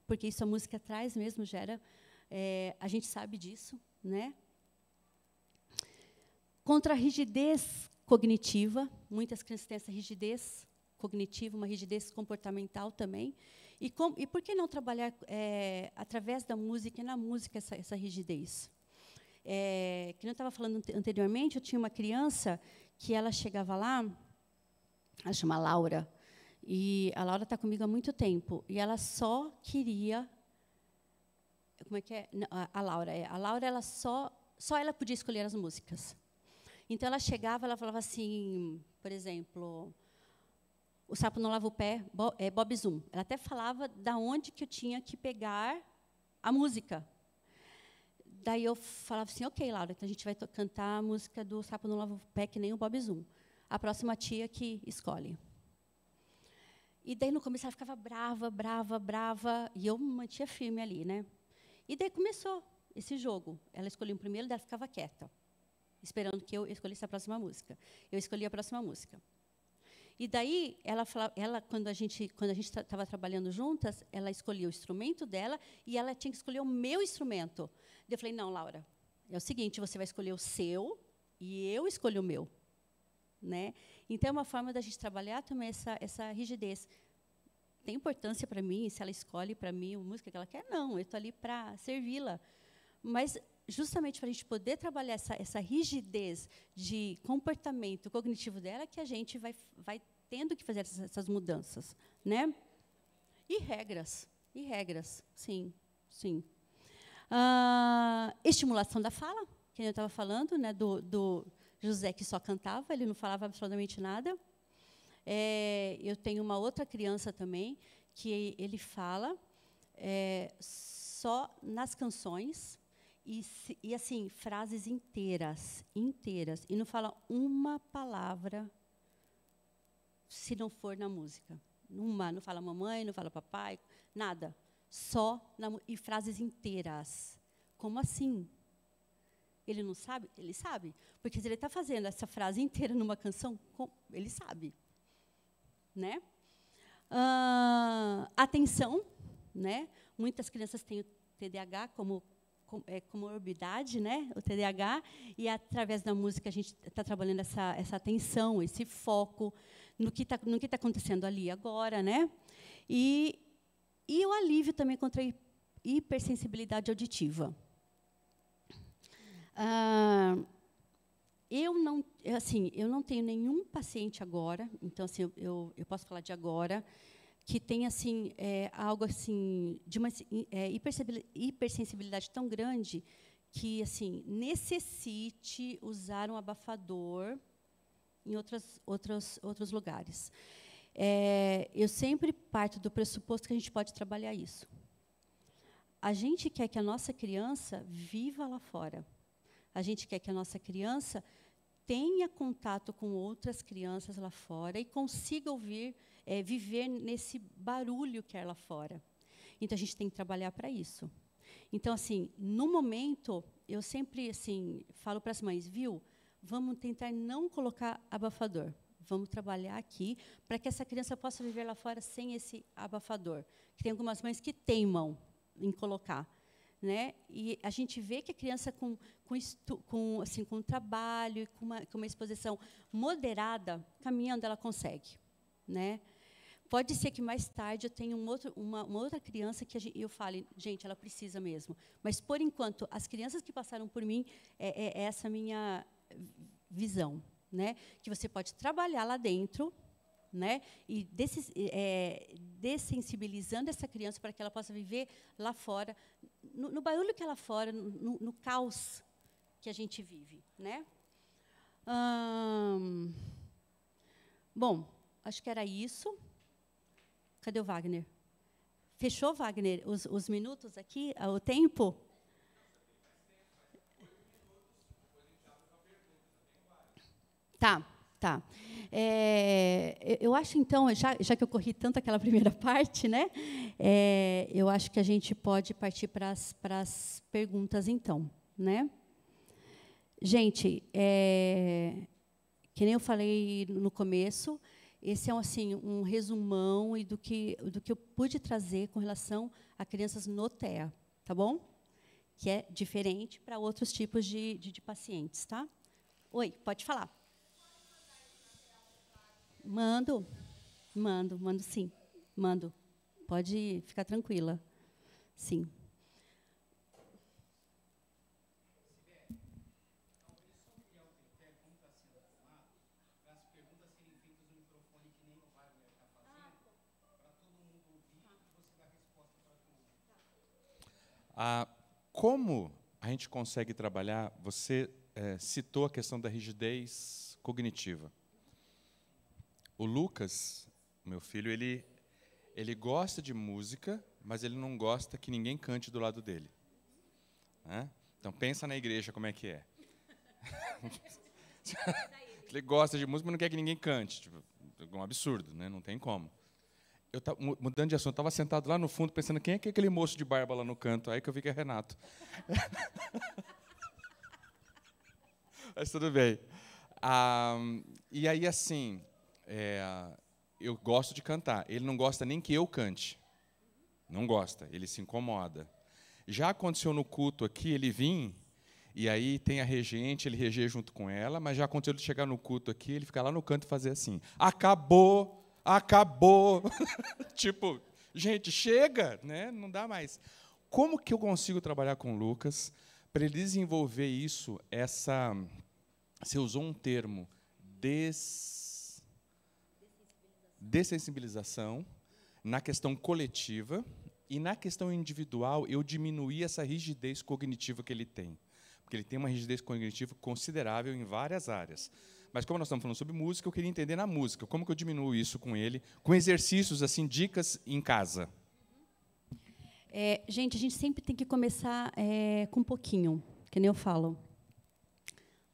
porque isso a música traz mesmo, gera. A gente sabe disso, né? Contra a rigidez cognitiva, muitas crianças têm essa rigidez cognitiva, uma rigidez comportamental também. E por que não trabalhar através da música e na música essa rigidez? Que eu estava falando anteriormente, eu tinha uma criança que ela chegava lá, ela chama Laura, e a Laura está comigo há muito tempo, e ela só queria... Como é que é? A Laura, ela só ela podia escolher as músicas. Então, ela chegava, ela falava assim, por exemplo, O Sapo Não Lava o Pé, Bob Zoom. Ela até falava da onde que eu tinha que pegar a música. daí eu falava assim, ok, Laura, então a gente vai cantar a música do Sapo no Lava o Pé, que nem o Bob Zoom. A próxima tia que escolhe. E daí, no começo, ela ficava brava, brava, brava, e eu me mantinha firme ali, né? E daí começou esse jogo. Ela escolhia o primeiro, daí ela ficava quieta, esperando que eu escolhesse a próxima música. Eu escolhi a próxima música. E daí, quando a gente estava trabalhando juntas, ela escolhia o instrumento dela e ela tinha que escolher o meu instrumento. Eu falei, não, Laura, é o seguinte, você vai escolher o seu e eu escolho o meu. Né? Então, é uma forma da gente trabalhar também essa rigidez. Tem importância para mim, se ela escolhe para mim a música que ela quer? Não, eu estou ali para servi-la. Mas, justamente para a gente poder trabalhar essa rigidez de comportamento cognitivo dela, que a gente vai tendo que fazer essas mudanças. Né? E regras, sim, sim. Estimulação da fala, que eu estava falando, né, do José, que só cantava, ele não falava absolutamente nada. Eu tenho uma outra criança também, que ele fala só nas canções, e assim, frases inteiras, e não fala uma palavra se não for na música. Não fala mamãe, não fala papai, nada. Só e frases inteiras. Como assim? Ele não sabe? Ele sabe. Porque se ele está fazendo essa frase inteira numa canção, ele sabe. Né? Atenção. Né? Muitas crianças têm o TDAH como comorbidade, né? O TDAH, e através da música a gente está trabalhando essa atenção, esse foco no que está acontecendo ali agora. Né? E o alívio também contra a hipersensibilidade auditiva. Eu não tenho nenhum paciente agora, então assim, eu posso falar de agora, que tem assim algo assim de uma hipersensibilidade tão grande que assim necessite usar um abafador em outros lugares. Eu sempre parto do pressuposto que a gente pode trabalhar isso. A gente quer que a nossa criança viva lá fora. A gente quer que a nossa criança tenha contato com outras crianças lá fora e consiga viver nesse barulho que é lá fora. Então, a gente tem que trabalhar para isso. Então, assim, no momento, eu sempre assim, falo para as mães, viu, vamos tentar não colocar abafador. Vamos trabalhar aqui para que essa criança possa viver lá fora sem esse abafador. Que tem algumas mães que teimam em colocar. Né? E a gente vê que a criança com trabalho, com uma exposição moderada, caminhando, ela consegue. Né? Pode ser que mais tarde eu tenha uma outra criança que eu fale, gente, ela precisa mesmo. Mas, por enquanto, as crianças que passaram por mim, é essa minha visão. Né? Que você pode trabalhar lá dentro, né? E dessensibilizando essa criança para que ela possa viver lá fora, no barulho que é lá fora, no caos que a gente vive. Né? Bom, acho que era isso. Cadê o Wagner? Fechou, Wagner, os minutos aqui, o tempo? Tá. Eu acho, então, já que eu corri tanto aquela primeira parte, né, eu acho que a gente pode partir para as perguntas, então. Né? Gente, que nem eu falei no começo, esse é assim, um resumão do que eu pude trazer com relação a crianças no TEA, tá bom? Que é diferente para outros tipos de pacientes. Tá? Oi, pode falar. Mando sim. Mando. Pode ficar tranquila. Sim. Como a gente consegue trabalhar? Você citou a questão da rigidez cognitiva. O Lucas, meu filho, ele gosta de música, mas ele não gosta que ninguém cante do lado dele. Né? Então, pensa na igreja como é que é. Ele gosta de música, mas não quer que ninguém cante. Tipo, é um absurdo, né? Não tem como. Eu tava, mudando de assunto, estava sentado lá no fundo, pensando quem é que é aquele moço de barba lá no canto. Aí que eu vi que é Renato. Mas tudo bem. E aí, assim, eu gosto de cantar. Ele não gosta nem que eu cante. Não gosta, ele se incomoda. Já aconteceu no culto aqui, ele vir, e aí tem a regente, ele reger junto com ela, mas já aconteceu de chegar no culto aqui, ele ficar lá no canto e fazer assim, acabou, acabou. Tipo, gente, chega, né? Não dá mais. Como que eu consigo trabalhar com o Lucas para ele desenvolver isso, você usou um termo, dessensibilização, na questão coletiva, e na questão individual, eu diminuí essa rigidez cognitiva que ele tem. Porque ele tem uma rigidez cognitiva considerável em várias áreas. Mas como nós estamos falando sobre música, eu queria entender na música. Como que eu diminuo isso com ele? Com exercícios, assim, dicas em casa. Gente, a gente sempre tem que começar com um pouquinho, que nem eu falo.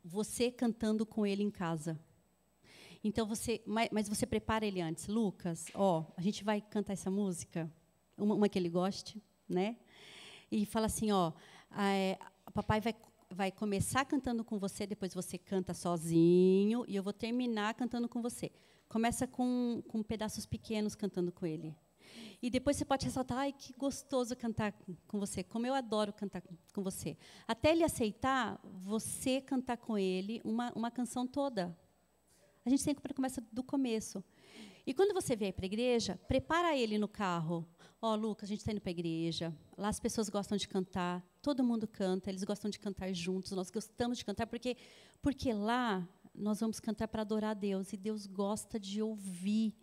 Você cantando com ele em casa. Então, mas você prepara ele antes. Lucas, a gente vai cantar essa música, uma que ele goste, né? E fala assim, papai vai começar cantando com você, depois você canta sozinho, e eu vou terminar cantando com você. Começa com pedaços pequenos cantando com ele. E depois você pode ressaltar, ai, que gostoso cantar com você, como eu adoro cantar com você. Até ele aceitar, você cantar com ele uma canção toda. A gente sempre começa do começo. E quando você vier para a igreja, prepara ele no carro. Lucas, a gente está indo para a igreja, lá as pessoas gostam de cantar, todo mundo canta, eles gostam de cantar juntos, nós gostamos de cantar, porque lá nós vamos cantar para adorar a Deus, e Deus gosta de ouvir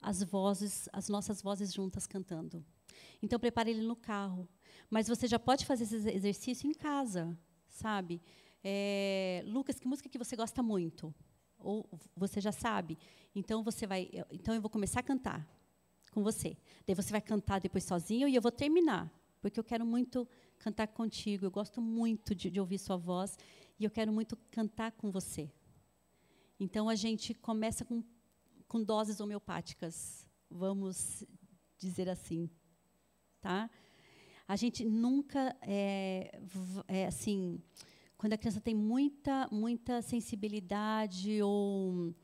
as nossas vozes juntas cantando. Então, prepare ele no carro. Mas você já pode fazer esse exercício em casa, sabe? Lucas, que música que você gosta muito? Ou você já sabe? Então, eu vou começar a cantar com você. Daí você vai cantar depois sozinho e eu vou terminar, porque eu quero muito cantar contigo. Eu gosto muito de ouvir sua voz e eu quero muito cantar com você. Então, a gente começa com doses homeopáticas, vamos dizer assim, tá? A gente nunca assim, quando a criança tem muita sensibilidade ou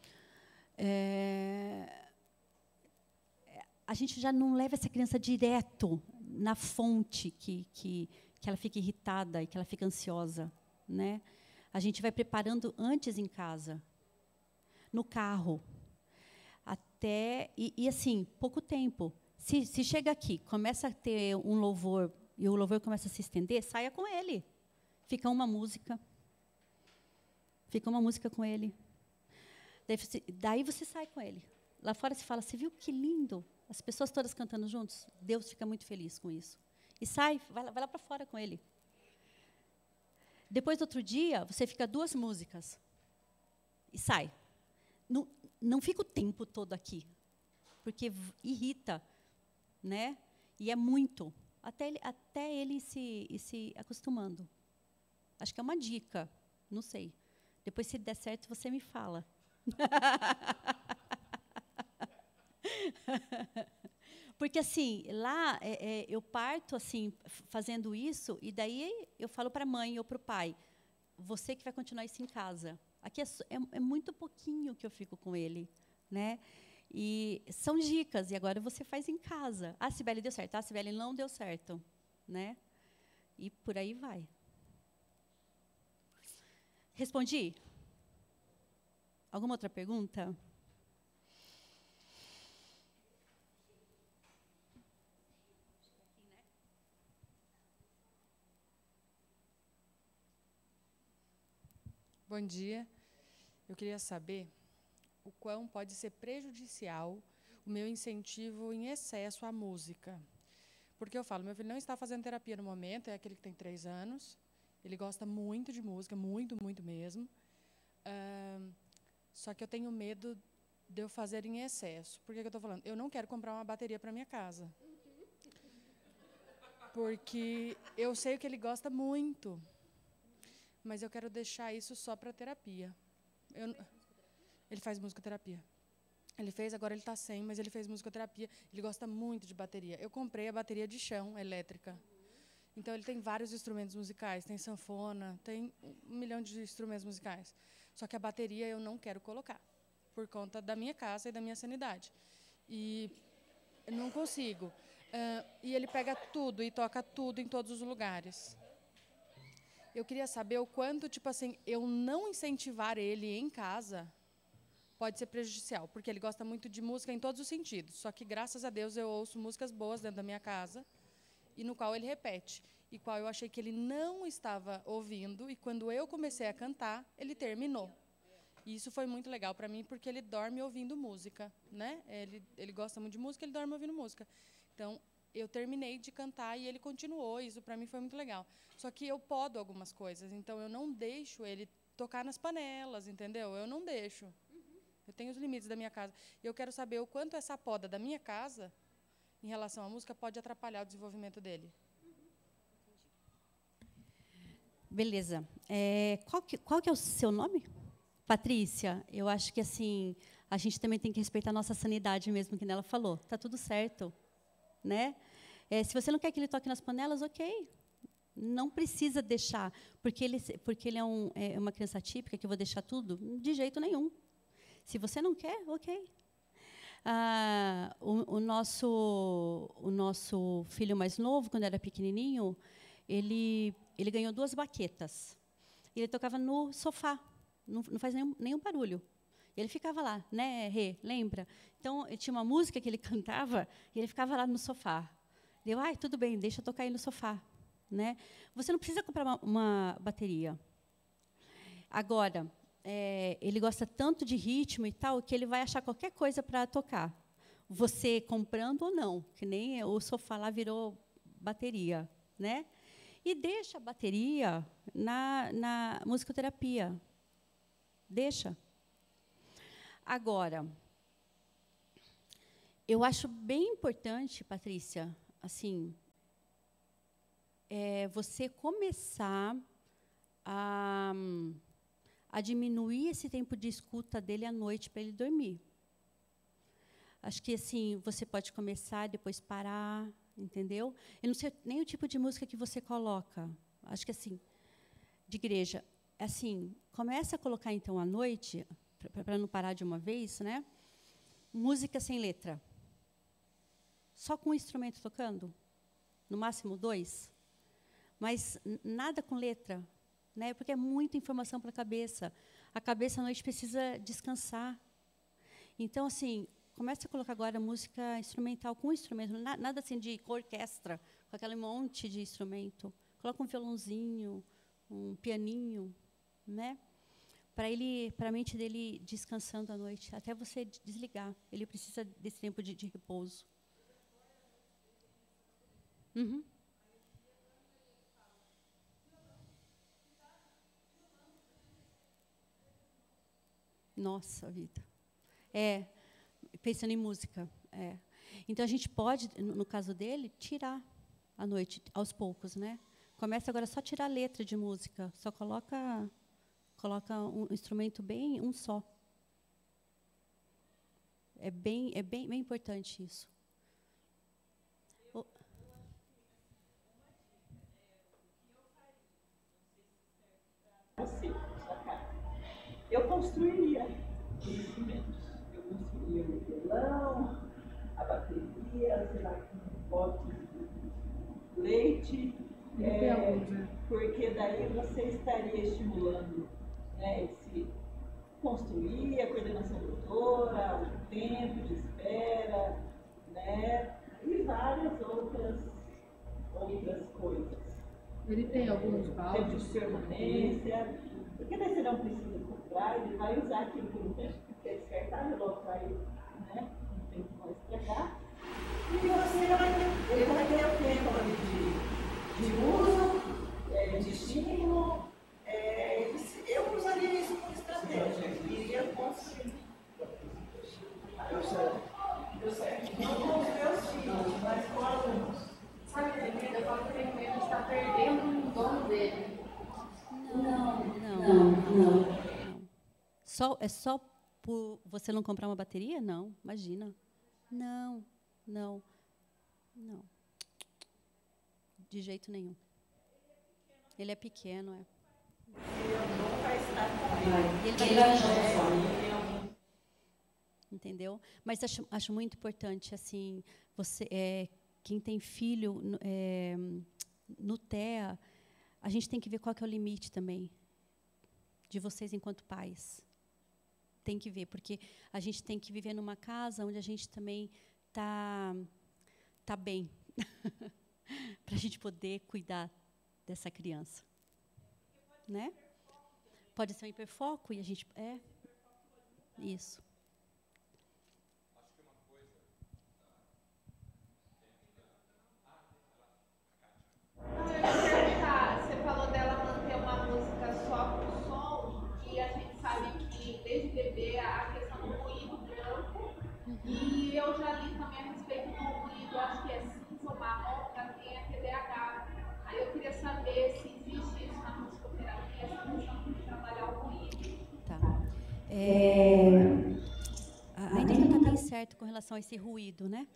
a gente já não leva essa criança direto na fonte que ela fica irritada e que ela fica ansiosa, né? A gente vai preparando antes em casa, no carro. E assim, pouco tempo. Se chega aqui, começa a ter um louvor, e o louvor começa a se estender, saia com ele. Fica uma música com ele. Daí você sai com ele. Lá fora se fala, você viu que lindo? As pessoas todas cantando juntos. Deus fica muito feliz com isso. E sai, vai lá para fora com ele. Depois, do outro dia, você fica 2 músicas. E sai. Não fica o tempo todo aqui, porque irrita, né? E é muito, até ele ir se acostumando. Acho que é uma dica, não sei. Depois, se der certo, você me fala. Porque, assim, lá eu parto assim, fazendo isso, e daí eu falo para a mãe ou para o pai, você que vai continuar isso em casa. Aqui é muito pouquinho que eu fico com ele, né? E são dicas, e agora você faz em casa. Ah, Cibele deu certo, Cibele não deu certo, né? E por aí vai. Respondi? Alguma outra pergunta? Bom dia. Eu queria saber o quão pode ser prejudicial o meu incentivo em excesso à música. Porque eu falo, meu filho não está fazendo terapia no momento, é aquele que tem 3 anos, ele gosta muito de música, muito, muito mesmo. Só que eu tenho medo de eu fazer em excesso. Por que eu estou falando? Eu não quero comprar uma bateria para minha casa. Porque eu sei que ele gosta muito. mas eu quero deixar isso só para terapia. Ele faz musicoterapia. Ele fez, agora ele está sem, mas ele fez musicoterapia. Ele gosta muito de bateria. Eu comprei a bateria de chão, elétrica. Então, ele tem vários instrumentos musicais. Tem sanfona, tem 1 milhão de instrumentos musicais. Só que a bateria eu não quero colocar, por conta da minha casa e da minha sanidade. E eu não consigo. E ele pega tudo e toca tudo em todos os lugares. Eu queria saber o quanto, tipo assim, eu não incentivar ele em casa pode ser prejudicial, porque ele gosta muito de música em todos os sentidos. Só que, graças a Deus, eu ouço músicas boas dentro da minha casa, e no qual ele repete, e qual eu achei que ele não estava ouvindo, e quando eu comecei a cantar, ele terminou. E isso foi muito legal para mim, porque ele dorme ouvindo música, né? Ele gosta muito de música, ele dorme ouvindo música. Então, eu terminei de cantar e ele continuou, isso para mim foi muito legal. Só que eu podo algumas coisas, então eu não deixo ele tocar nas panelas, entendeu? Eu não deixo. Eu tenho os limites da minha casa. E eu quero saber o quanto essa poda da minha casa, em relação à música, pode atrapalhar o desenvolvimento dele. Beleza. Qual que é o seu nome? Patrícia. Eu acho que assim a gente também tem que respeitar a nossa sanidade mesmo, que ela falou. Tá tudo certo, né? Se você não quer que ele toque nas panelas, ok. Não precisa deixar, porque ele é uma criança típica, que eu vou deixar tudo? De jeito nenhum. Se você não quer, ok. O nosso filho mais novo, quando era pequenininho, ele ganhou 2 baquetas. Ele tocava no sofá, não faz nenhum barulho. Ele ficava lá, né, Rê, lembra? Então, tinha uma música que ele cantava e ele ficava lá no sofá. Eu, tudo bem, deixa eu tocar aí no sofá. Né? Você não precisa comprar uma bateria. Agora, ele gosta tanto de ritmo e tal, que ele vai achar qualquer coisa para tocar. Você comprando ou não, que nem o sofá lá virou bateria. Né? E deixa a bateria na musicoterapia. Deixa. Agora, eu acho bem importante, Patrícia, assim, você começar a diminuir esse tempo de escuta dele à noite para ele dormir. Acho que assim você pode começar, depois parar, entendeu? Eu não sei nem o tipo de música que você coloca. Acho que assim, de igreja, assim, começa a colocar então à noite, para não parar de uma vez, né? Música sem letra, só com o instrumento tocando, no máximo 2. Mas nada com letra, né? Porque é muita informação para a cabeça. A cabeça à noite precisa descansar. Então, assim, comece a colocar agora música instrumental com instrumento, nada assim de orquestra, com aquele monte de instrumento. Coloca um violãozinho, um pianinho, né? Para a mente dele descansando à noite, até você desligar. Ele precisa desse tempo de repouso. Uhum. Nossa vida. Pensando em música. Então, a gente pode, no caso dele, tirar à noite, aos poucos. Né? Começa agora só a tirar a letra de música. Só coloca um instrumento um só. É bem importante isso. Você, sua casa. Eu construiria instrumentos. Eu construiria o violão, a bateria, sei lá, com um pote de leite. Porque daí você estaria estimulando, né, construir a coordenação motora, o tempo de espera, né, e várias outras coisas. Ele tem alguns baldes? Tempo de permanência, porque daí você não precisa comprar, ele vai usar aquilo que ele tem, porque é descartável, logo vai, né, não tem como estragar. E ele vai ter o tempo ali de uso, de estímulo. Eu usaria isso como estratégia, eu iria construir. Deu certo. Não com os meus filhos, mas com alunos. Sabe, eu falo que tem medo de estar perdendo o dono dele. Não. Não. É só por você não comprar uma bateria? Não, imagina. Não. De jeito nenhum. Ele é pequeno, é. E ele vai sozinho. Entendeu? Mas acho muito importante, assim, quem tem filho no TEA, a gente tem que ver qual que é o limite também de vocês enquanto pais. Tem que ver, porque a gente tem que viver numa casa onde a gente também tá bem, para a gente poder cuidar dessa criança, né? Pode ser um hiperfoco e a gente isso. Você falou dela manter uma música só com som, e a gente sabe que desde bebê a questão do ruído branco, e eu já li também a respeito do ruído, acho que é cinza ou marrom, já tem a TDAH. Aí eu queria saber se existe isso na musicoterapia, essa função de trabalhar o ruído. Tá. Ainda não está bem certo com relação a esse ruído, né?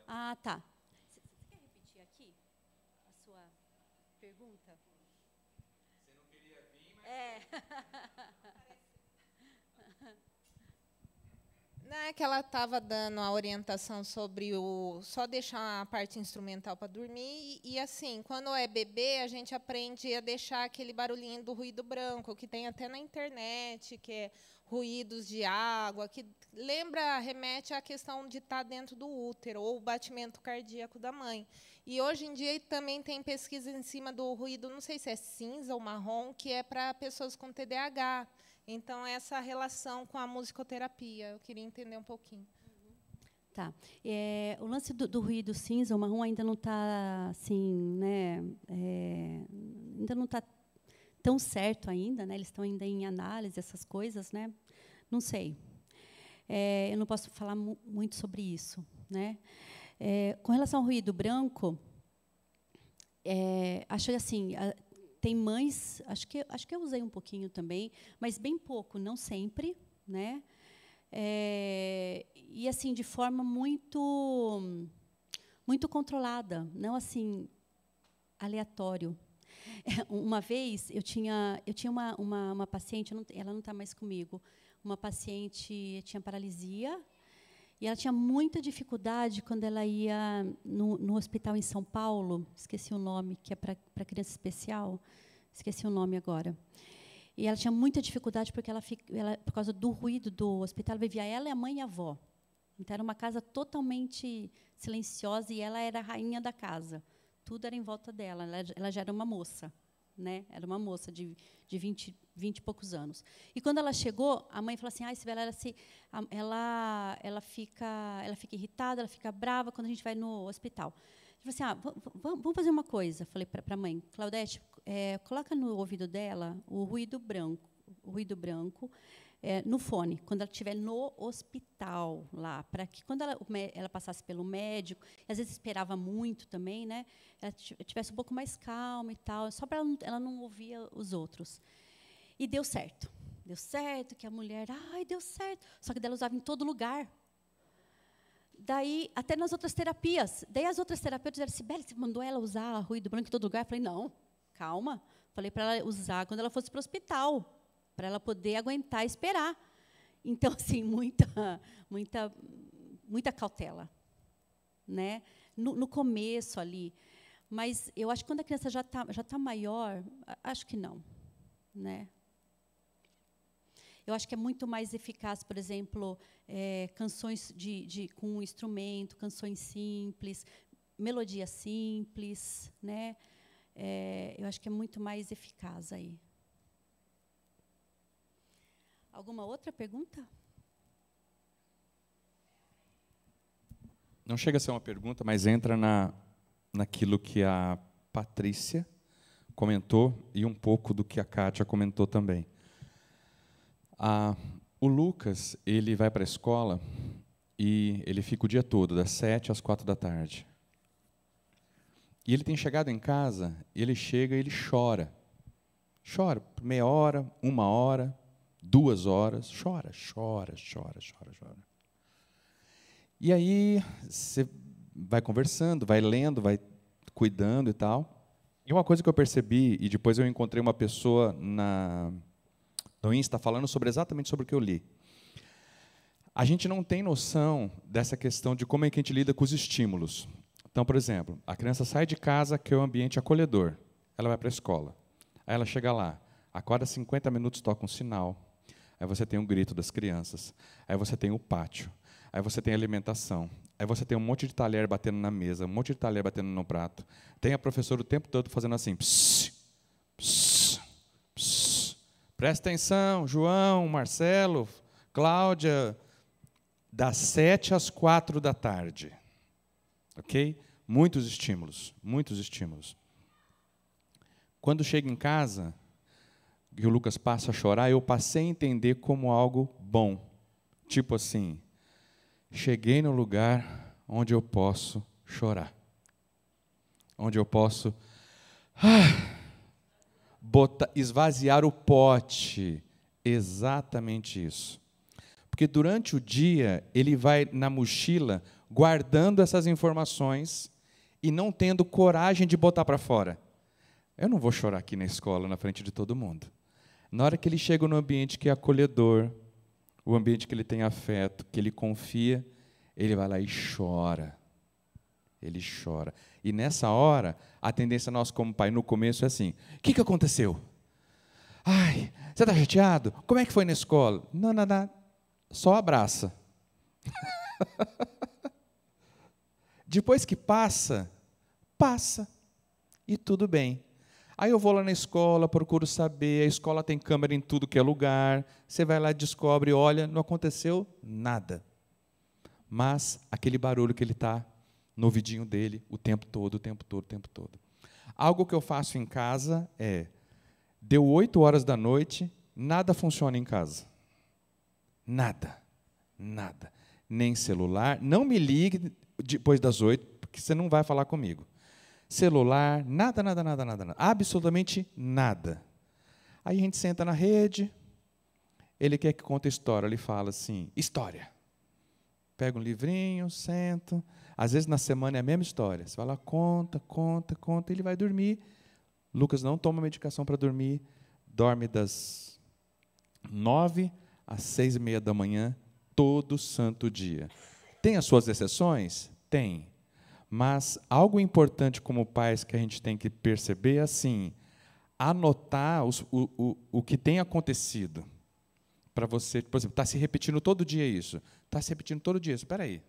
Ah, tá. Você quer repetir aqui a sua pergunta? Você não queria vir, mas... Não é que ela estava dando a orientação sobre só deixar a parte instrumental para dormir e assim, quando é bebê, a gente aprende a deixar aquele barulhinho do ruído branco, que tem até na internet, que é ruídos de água, que remete à questão de estar dentro do útero, ou o batimento cardíaco da mãe. E hoje em dia também tem pesquisa em cima do ruído, não sei se é cinza ou marrom, que é para pessoas com TDAH. Então, essa relação com a musicoterapia, eu queria entender um pouquinho. Tá. O lance do ruído cinza ou marrom ainda não está assim, né? Ainda não está tão certo ainda, né? Eles estão ainda em análise, essas coisas, né? Não sei. Eu não posso falar muito sobre isso, né? Com relação ao ruído branco, acho assim. Tem mães, acho que eu usei um pouquinho também, mas bem pouco, não sempre, né? E assim de forma muito controlada, não assim aleatório. Uma vez eu tinha uma paciente, ela não está mais comigo, uma paciente tinha paralisia e ela tinha muita dificuldade quando ela ia no hospital em São Paulo, esqueci o nome, que é para criança especial, esqueci o nome agora. E ela tinha muita dificuldade porque ela, por causa do ruído do hospital, vivia ela, a mãe e a avó. Então, era uma casa totalmente silenciosa e ela era a rainha da casa. Tudo era em volta dela. Ela já era uma moça, né? Era uma moça de 20 e poucos anos. E quando ela chegou, a mãe falou assim: Sibeli, ela fica irritada, ela fica brava quando a gente vai no hospital. Eu falei assim: vamos fazer uma coisa. Falei para a mãe: Claudete, coloca no ouvido dela o ruído branco no fone, quando ela estiver no hospital lá, para que quando ela passasse pelo médico, e às vezes esperava muito também, né? Ela tivesse um pouco mais calma e tal, só para ela não ouvir os outros. E deu certo. Deu certo, que a mulher, deu certo. Só que ela usava em todo lugar. Daí, até nas outras terapias. Daí as outras terapeutas disseram: Sibeli, você mandou ela usar ruído branco em todo lugar? Eu falei: não, calma. Falei para ela usar quando ela fosse para o hospital, para ela poder aguentar e esperar. Então, assim, muita cautela, né? No começo ali. Mas eu acho que quando a criança já tá maior, acho que não, né? Eu acho que é muito mais eficaz, por exemplo, canções com um instrumento, canções simples, melodia simples, né? Eu acho que é muito mais eficaz aí. Alguma outra pergunta? Não chega a ser uma pergunta, mas entra naquilo que a Patrícia comentou e um pouco do que a Kátia comentou também. O Lucas, ele vai para a escola e ele fica o dia todo, das 7 às 4 da tarde. E ele tem chegado em casa, ele chega e ele chora. Chora, meia hora, 1 hora, 2 horas, chora, chora, chora, chora, chora. E aí você vai conversando, vai lendo, vai cuidando e tal. E uma coisa que eu percebi, e depois eu encontrei uma pessoa no Insta falando exatamente sobre o que eu li. A gente não tem noção dessa questão de como é que a gente lida com os estímulos. Então, por exemplo, a criança sai de casa, que é um ambiente acolhedor. Ela vai para a escola. Aí ela chega lá, a cada 50 minutos toca um sinal. Aí você tem o grito das crianças. Aí você tem o pátio. Aí você tem a alimentação. Aí você tem um monte de talher batendo na mesa, um monte de talher batendo no prato. Tem a professora o tempo todo fazendo assim. Pss, pss, pss. Presta atenção, João, Marcelo, Cláudia, das 7 às 4 da tarde. Ok? Muitos estímulos, muitos estímulos. Quando chega em casa, e o Lucas passa a chorar, eu passei a entender como algo bom. Tipo assim, cheguei no lugar onde eu posso chorar. Onde eu posso esvaziar o pote. Exatamente isso. Porque durante o dia, ele vai na mochila guardando essas informações e não tendo coragem de botar para fora. Eu não vou chorar aqui na escola, na frente de todo mundo. Na hora que ele chega no ambiente que é acolhedor, o ambiente que ele tem afeto, que ele confia, ele vai lá e chora. Ele chora. E nessa hora, a tendência nossa como pai no começo é assim: o que aconteceu? Ai, você está chateado? Como é que foi na escola? Não, nada. Só abraça. Depois que passa, passa. E tudo bem. Aí eu vou lá na escola, procuro saber, a escola tem câmera em tudo que é lugar, você vai lá e descobre, olha, não aconteceu nada. Mas aquele barulho que ele está no ouvidinho dele o tempo todo, o tempo todo, o tempo todo. Algo que eu faço em casa é, deu 8 horas da noite, nada funciona em casa. Nada, nada. Nem celular, não me ligue depois das 8, porque você não vai falar comigo. Celular, nada, nada, nada, nada, nada. Absolutamente nada. Aí a gente senta na rede, ele quer que conte história, ele fala assim, história. Pega um livrinho, sento, às vezes na semana é a mesma história. Você vai lá, conta, conta, conta, ele vai dormir. Lucas não toma medicação para dormir, dorme das 9 às 6:30 da manhã, todo santo dia. Tem as suas exceções? Tem. Mas algo importante como pais que a gente tem que perceber é assim, anotar o que tem acontecido. Para você, por exemplo, está se repetindo todo dia isso. Está se repetindo todo dia isso. Espera aí.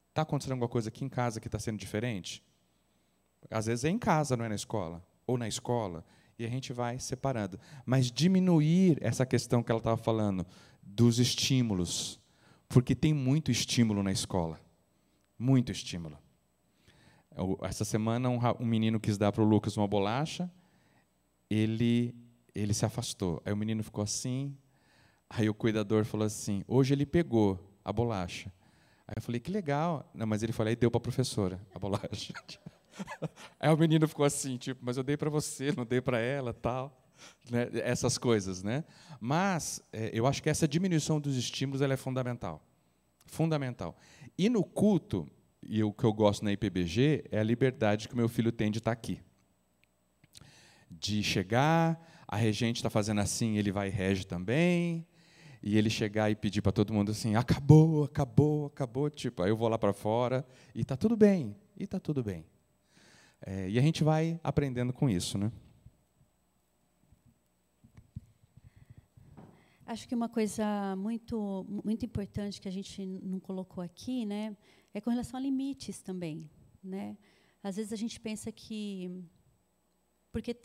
Está acontecendo alguma coisa aqui em casa que está sendo diferente? Às vezes é em casa, não é na escola. Ou na escola. E a gente vai separando. Mas diminuir essa questão que ela estava falando, dos estímulos. Porque tem muito estímulo na escola. Muito estímulo. Essa semana, um menino quis dar para o Lucas uma bolacha, ele se afastou. Aí o menino ficou assim, aí o cuidador falou assim, hoje ele pegou a bolacha. Aí eu falei, que legal. Não, mas ele falou, aí deu para a professora a bolacha. Aí o menino ficou assim, tipo, mas eu dei para você, não dei para ela, tal. Né? Essas coisas. Né? Mas eu acho que essa diminuição dos estímulos ela é fundamental. Fundamental. E no culto, e o que eu gosto na IPBG, é a liberdade que o meu filho tem de estar aqui. De chegar, a regente está fazendo assim, ele vai e rege também, e ele chegar e pedir para todo mundo assim, acabou, acabou, acabou, tipo, aí eu vou lá para fora, e está tudo bem, e está tudo bem. E a gente vai aprendendo com isso, né? Acho que uma coisa muito, muito importante que a gente não colocou aqui, né, é com relação a limites também, né? Às vezes a gente pensa que porque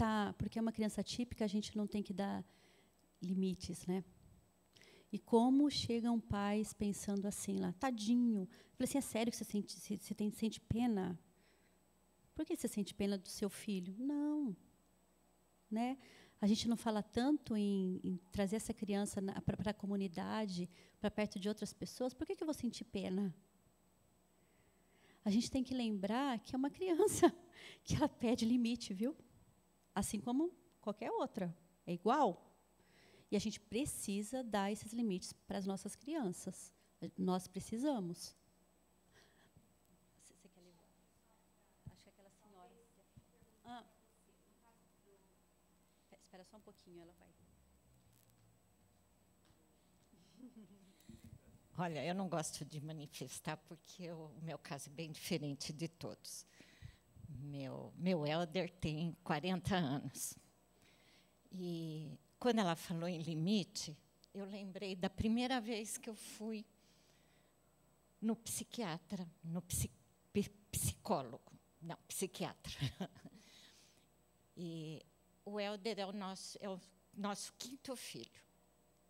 é uma criança típica a gente não tem que dar limites, né? E como chegam pais pensando assim lá, tadinho. Eu falei assim, é sério que você sente pena? Por que você sente pena do seu filho? Não, né? A gente não fala tanto em trazer essa criança para a comunidade, para perto de outras pessoas. Por que eu vou sentir pena? A gente tem que lembrar que é uma criança, que ela pede limite, viu? Assim como qualquer outra. É igual. E a gente precisa dar esses limites para as nossas crianças. Nós precisamos. Você quer levar? Acho que aquela senhora. Espera só um pouquinho, ela vai. Olha, eu não gosto de manifestar porque o meu caso é bem diferente de todos. Meu Helder tem 40 anos. E quando ela falou em limite, eu lembrei da primeira vez que eu fui no psiquiatra, no psicólogo, não, psiquiatra. E o Helder é o nosso quinto filho.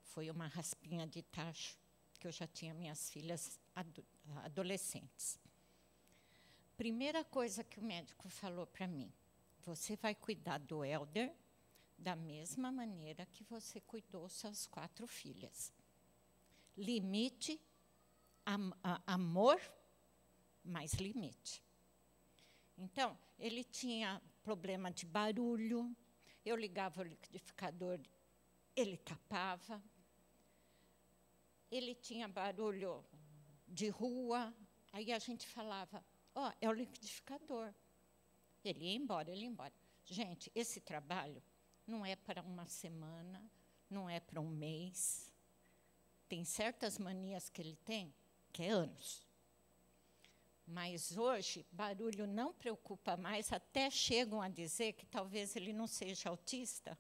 Foi uma raspinha de tacho, que eu já tinha minhas filhas adolescentes. Primeira coisa que o médico falou para mim: você vai cuidar do Helder da mesma maneira que você cuidou suas 4 filhas. Limite, amor, mais limite. Então, ele tinha problema de barulho, eu ligava o liquidificador, ele tapava. Ele tinha barulho de rua, aí a gente falava, ó, é o liquidificador. Ele ia embora, ele ia embora. Gente, esse trabalho não é para uma semana, não é para um mês. Tem certas manias que ele tem, que é anos. Mas hoje, barulho não preocupa mais, até chegam a dizer que talvez ele não seja autista,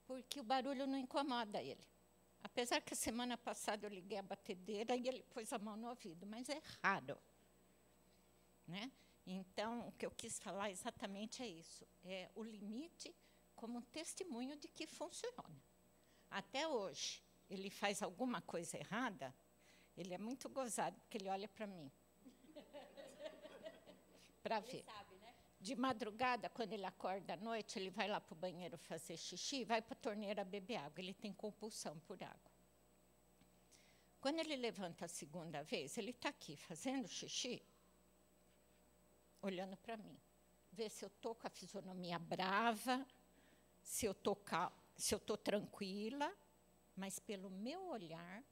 porque o barulho não incomoda ele. Apesar que a semana passada eu liguei a batedeira e ele pôs a mão no ouvido, mas é raro. Né? Então, o que eu quis falar exatamente é isso, é o limite como um testemunho de que funciona. Até hoje, ele faz alguma coisa errada, ele é muito gozado, porque ele olha para mim. Para ver. Sabe, né? De madrugada, quando ele acorda à noite, ele vai lá para o banheiro fazer xixi, vai para a torneira beber água. Ele tem compulsão por água. Quando ele levanta a segunda vez, ele está aqui fazendo xixi, olhando para mim. Vê se eu estou com a fisionomia brava, se eu estou tranquila, mas pelo meu olhar,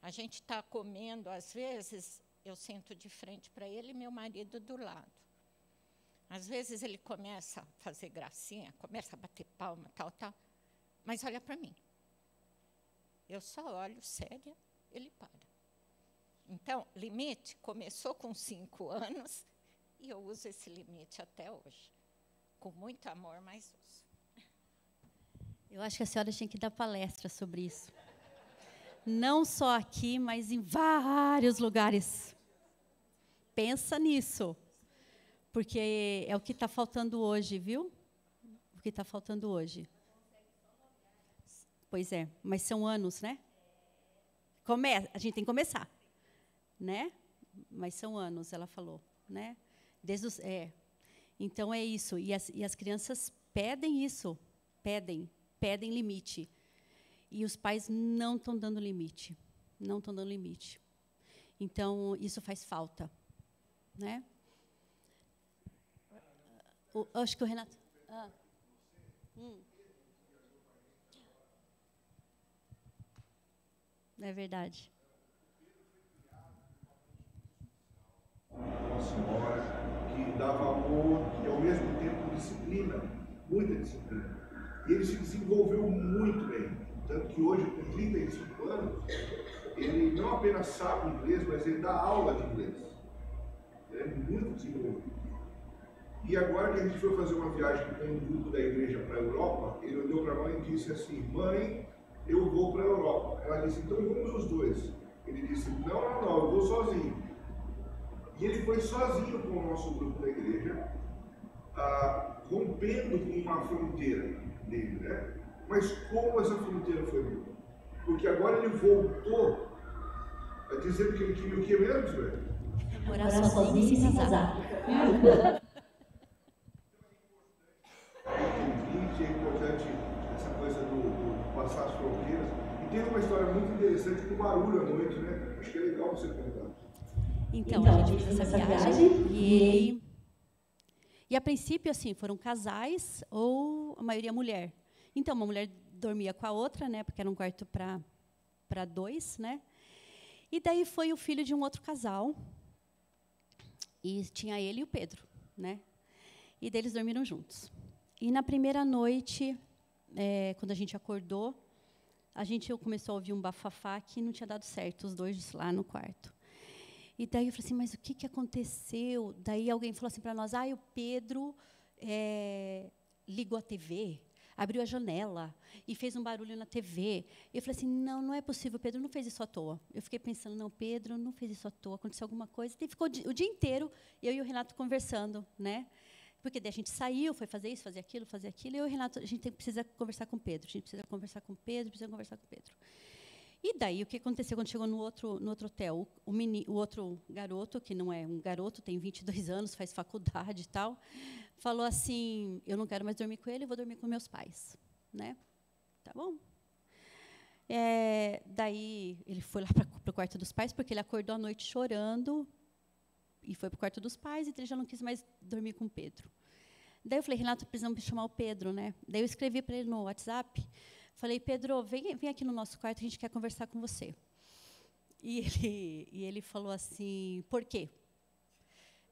a gente está comendo, às vezes, eu sento de frente para ele e meu marido do lado. Às vezes ele começa a fazer gracinha, começa a bater palma, tal, mas olha para mim. Eu só olho séria, ele para. Então, limite começou com 5 anos e eu uso esse limite até hoje. Com muito amor, mas uso. Eu acho que a senhora tinha que dar palestra sobre isso. Não só aqui, mas em vários lugares. Pensa nisso. Porque é o que está faltando hoje, viu? O que está faltando hoje. Pois é, mas são anos, né? A gente tem que começar, né? Mas são anos, ela falou, né? Então é isso. E as crianças pedem isso, pedem limite. E os pais não estão dando limite, não estão dando limite. Então isso faz falta, né? Acho que o Renato... É verdade. Uma senhora que dava amor e, ao mesmo tempo, disciplina, muita disciplina. E ele se desenvolveu muito bem. Tanto que hoje, com 35 anos, ele não apenas sabe inglês, mas ele dá aula de inglês. Ele é muito desenvolvido. E agora que a gente foi fazer uma viagem com um grupo da igreja para a Europa, ele olhou para a mãe e disse assim, mãe, eu vou para a Europa. Ela disse, então vamos os dois. Ele disse, não, eu vou sozinho. E ele foi sozinho com o nosso grupo da igreja, rompendo com uma fronteira dele, né? Mas como essa fronteira foi boa? Porque agora ele voltou a dizer que ele queria o que mesmo, velho? Morar sozinho e se casar. É importante essa coisa do passar as fronteiras. E tem uma história muito interessante com barulho à noite, né? Acho que é legal você contar. Então a gente fez essa viagem E, a princípio, assim, foram casais ou a maioria mulher. Então, uma mulher dormia com a outra, né, porque era um quarto para 2, né? E daí foi o filho de um outro casal, e tinha ele e o Pedro, né? E daí eles dormiram juntos. E, na primeira noite, quando a gente acordou, a gente começou a ouvir um bafafá que não tinha dado certo, os dois lá no quarto. E daí eu falei assim, mas o que aconteceu? Daí alguém falou assim para nós, o Pedro ligou a TV, abriu a janela e fez um barulho na TV. Eu falei assim, não é possível, Pedro não fez isso à toa. Eu fiquei pensando, não, Pedro não fez isso à toa, aconteceu alguma coisa. E ficou o dia inteiro, eu e o Renato conversando, né? Porque daí a gente saiu, foi fazer isso, fazer aquilo, e eu e o Renato, a gente precisa conversar com o Pedro, precisa conversar com o Pedro. E daí, o que aconteceu quando chegou no outro hotel? O outro garoto, que não é um garoto, tem 22 anos, faz faculdade e tal, falou assim, eu não quero mais dormir com ele, eu vou dormir com meus pais. Né? Tá bom. Daí, ele foi lá para o quarto dos pais, porque ele acordou à noite chorando, e foi para o quarto dos pais, e ele já não quis mais dormir com o Pedro. Daí eu falei, Renato, precisamos chamar o Pedro. Né? Daí eu escrevi para ele no WhatsApp, falei, Pedro, vem aqui no nosso quarto, a gente quer conversar com você. E ele falou assim, por quê?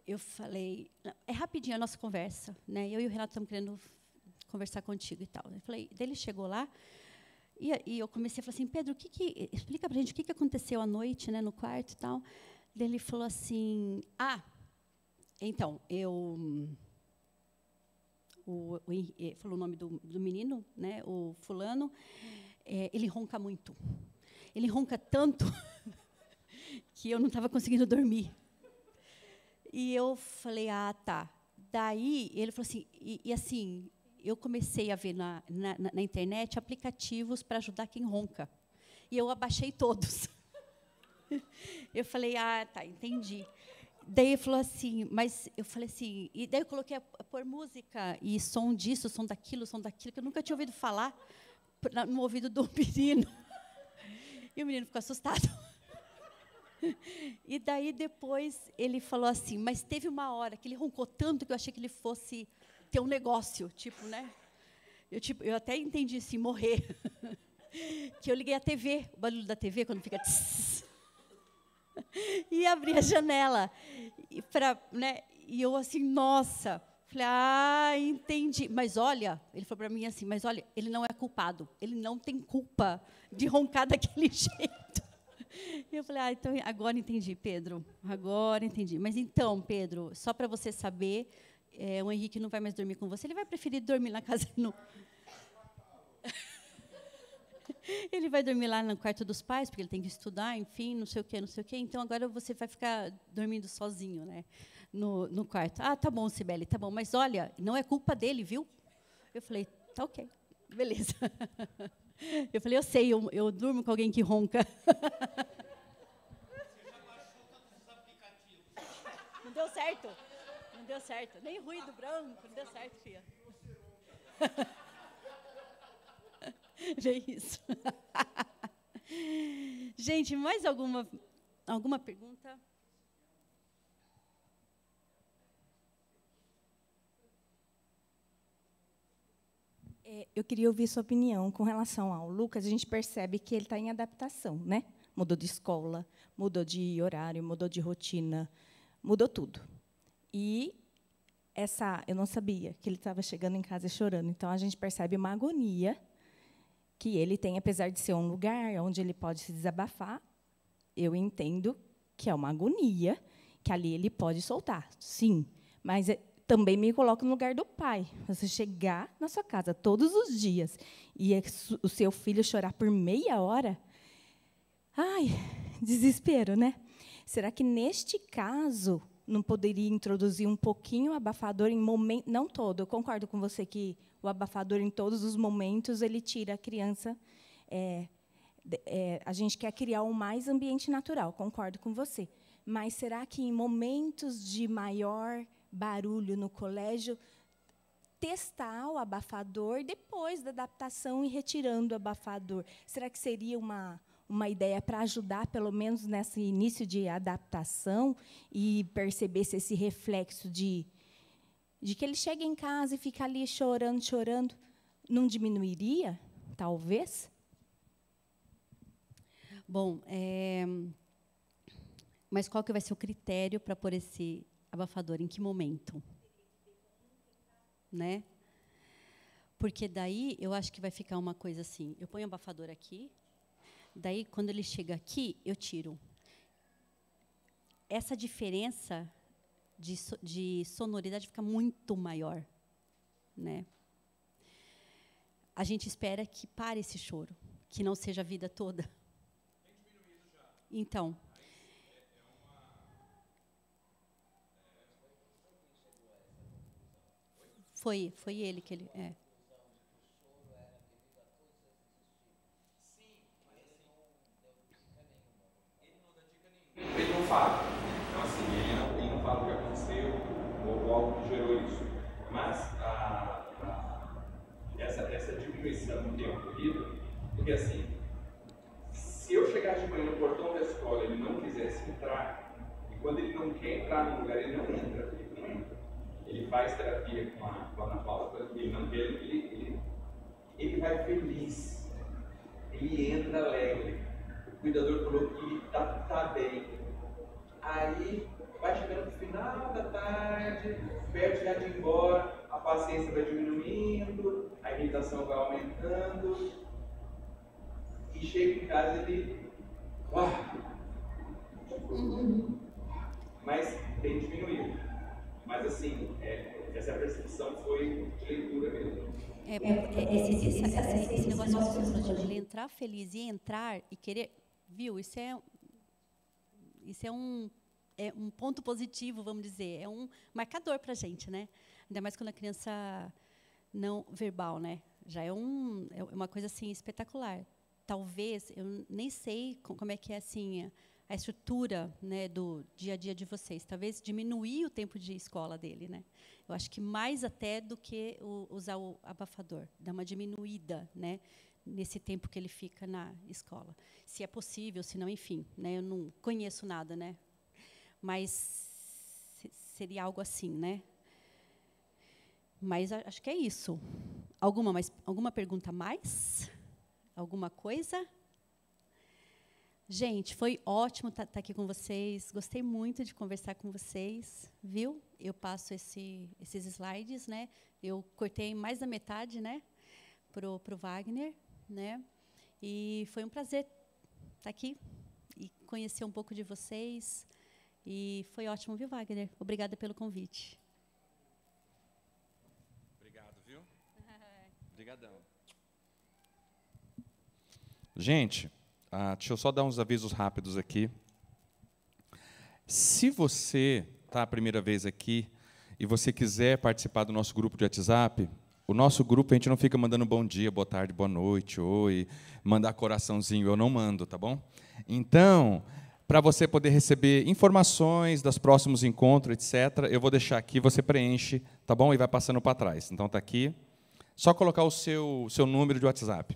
Eu falei, é rapidinho a nossa conversa, né? Eu e o Renato estamos querendo conversar contigo e tal. Eu falei, daí ele chegou lá, e eu comecei a falar assim, Pedro, explica para a gente o que aconteceu à noite, né, no quarto e tal. Daí ele falou assim, então, falou o nome do menino, né, o fulano, ele ronca muito. Ele ronca tanto que eu não estava conseguindo dormir. E eu falei, tá. Daí, ele falou assim, assim, eu comecei a ver na internet aplicativos para ajudar quem ronca. E eu abaixei todos. Eu falei, tá, entendi. Daí ele falou assim, mas eu falei assim, e daí eu coloquei a pôr música e som disso, som daquilo, que eu nunca tinha ouvido falar no ouvido do menino. E o menino ficou assustado. E daí depois ele falou assim, mas teve uma hora que ele roncou tanto que eu achei que ele fosse ter um negócio, tipo, né? Eu até entendi assim, morrer. Que eu liguei a TV, o barulho da TV quando fica tss, e abri a janela né? E eu assim, nossa, falei, entendi. Mas olha, ele falou para mim assim, mas olha, ele não é culpado, ele não tem culpa de roncar daquele jeito. E eu falei, então agora entendi, Pedro, agora entendi. Mas então, Pedro, só para você saber, o Henrique não vai mais dormir com você, ele vai preferir dormir na casa Ele vai dormir lá no quarto dos pais, porque ele tem que estudar, enfim, não sei o quê. Então, agora você vai ficar dormindo sozinho, né, no quarto. Tá bom, Cibele, tá bom. Mas, olha, não é culpa dele, viu? Eu falei, tá ok, beleza. Eu falei, eu sei, eu durmo com alguém que ronca. Não deu certo. Não deu certo. Nem ruído branco, não deu certo, filha. Vê isso. Gente, mais alguma pergunta? Eu queria ouvir sua opinião com relação ao Lucas. A gente percebe que ele está em adaptação, né? Mudou de escola, mudou de horário, mudou de rotina, mudou tudo. E eu não sabia que ele estava chegando em casa chorando. Então, a gente percebe uma agonia que ele tem, apesar de ser um lugar onde ele pode se desabafar. Eu entendo que é uma agonia, que ali ele pode soltar, sim. Mas também me coloco no lugar do pai. Você chegar na sua casa todos os dias e o seu filho chorar por meia hora, desespero, né? Será que, neste caso, não poderia introduzir um pouquinho o abafador em momento, não todo, eu concordo com você que o abafador, em todos os momentos, ele tira a criança. A gente quer criar o mais ambiente natural, concordo com você. Mas será que, em momentos de maior barulho no colégio, testar o abafador depois da adaptação e retirando o abafador? Será que seria uma ideia para ajudar, pelo menos, nesse início de adaptação e perceber se esse reflexo de de que ele chega em casa e fica ali chorando, chorando, não diminuiria, talvez? Bom, mas qual que vai ser o critério para pôr esse abafador? Em que momento? Né? Porque daí eu acho que vai ficar uma coisa assim, eu ponho o abafador aqui, daí quando ele chega aqui, eu tiro. Essa diferença de sonoridade fica muito maior, né? A gente espera que pare esse choro, que não seja a vida toda. Então, foi ele que ele Ele não fala. Então, assim, ele não fala o que aconteceu ou algo que gerou isso. Mas essa diminuição do tempo corrido, porque assim, se eu chegar de manhã no portão da escola e ele não quisesse entrar, e quando ele não quer entrar no lugar, ele não entra. Ele faz terapia com a Ana Paula, ele não quer, ele vai feliz. Ele entra alegre. O cuidador falou que tá bem. Aí vai chegando no final da tarde, perto já de ir embora, a paciência vai diminuindo, a irritação vai aumentando. E chega em casa ele. Uau! Mas tem diminuído. Mas assim, essa percepção foi de leitura mesmo. Esse negócio que você falou de ele entrar feliz e entrar e querer, viu? Isso é um ponto positivo, vamos dizer, é um marcador para a gente, né? Ainda mais quando a criança não verbal, né? Já é uma coisa assim espetacular. Talvez eu nem sei como é que é assim a estrutura, né, do dia a dia de vocês. Talvez diminuir o tempo de escola dele, né? Eu acho que mais até do que usar o abafador, dar uma diminuída, né, nesse tempo que ele fica na escola. Se é possível, se não, enfim, né? Eu não conheço nada, né? Mas seria algo assim, né? Mas acho que é isso. Alguma pergunta mais? Alguma coisa? Gente, foi ótimo estar aqui com vocês. Gostei muito de conversar com vocês, viu? Eu passo esses slides, né? Eu cortei mais da metade, né? Pro Wagner, né? E foi um prazer estar aqui e conhecer um pouco de vocês. E foi ótimo, viu, Wagner? Obrigada pelo convite. Obrigado, viu? Obrigadão. Gente, deixa eu só dar uns avisos rápidos aqui. Se você está a primeira vez aqui e você quiser participar do nosso grupo de WhatsApp, o nosso grupo a gente não fica mandando bom dia, boa tarde, boa noite, oi, mandar coraçãozinho, eu não mando, tá bom? Então, para você poder receber informações dos próximos encontros, etc., eu vou deixar aqui, você preenche, tá bom? E vai passando para trás. Então, está aqui. Só colocar o seu número de WhatsApp.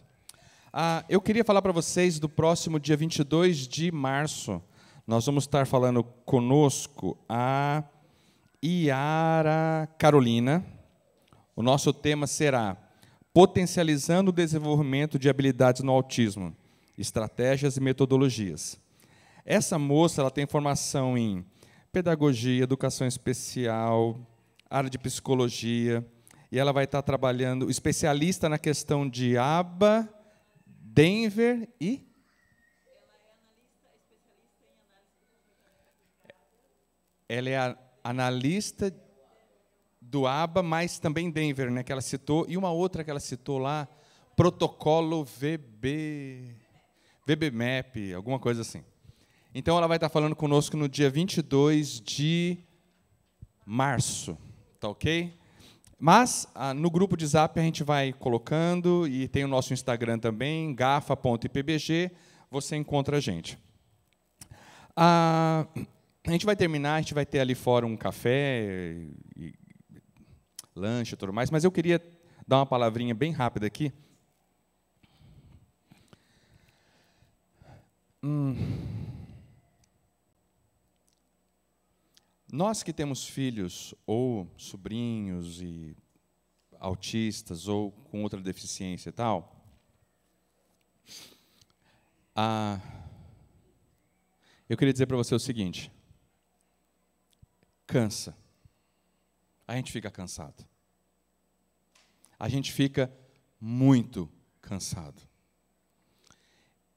Eu queria falar para vocês do próximo dia 22 de março. Nós vamos estar falando conosco a Iara Carolina. O nosso tema será Potencializando o Desenvolvimento de Habilidades no Autismo, Estratégias e Metodologias. Essa moça ela tem formação em pedagogia, educação especial, área de psicologia, e ela vai estar trabalhando, especialista na questão de aba, Denver e... Ela é analista do ABA, mas também Denver, né, que ela citou, e uma outra que ela citou lá, protocolo VBMAP, alguma coisa assim. Então, ela vai estar falando conosco no dia 22 de março, tá ok? Mas, no grupo de Zap, a gente vai colocando, e tem o nosso Instagram também, gafa.ipbg, você encontra a gente. A gente vai terminar, a gente vai ter ali fora um café, e lanche e tudo mais, mas eu queria dar uma palavrinha bem rápida aqui. Nós que temos filhos ou sobrinhos e autistas ou com outra deficiência e tal, eu queria dizer para você o seguinte: cansa. A gente fica cansado. A gente fica muito cansado.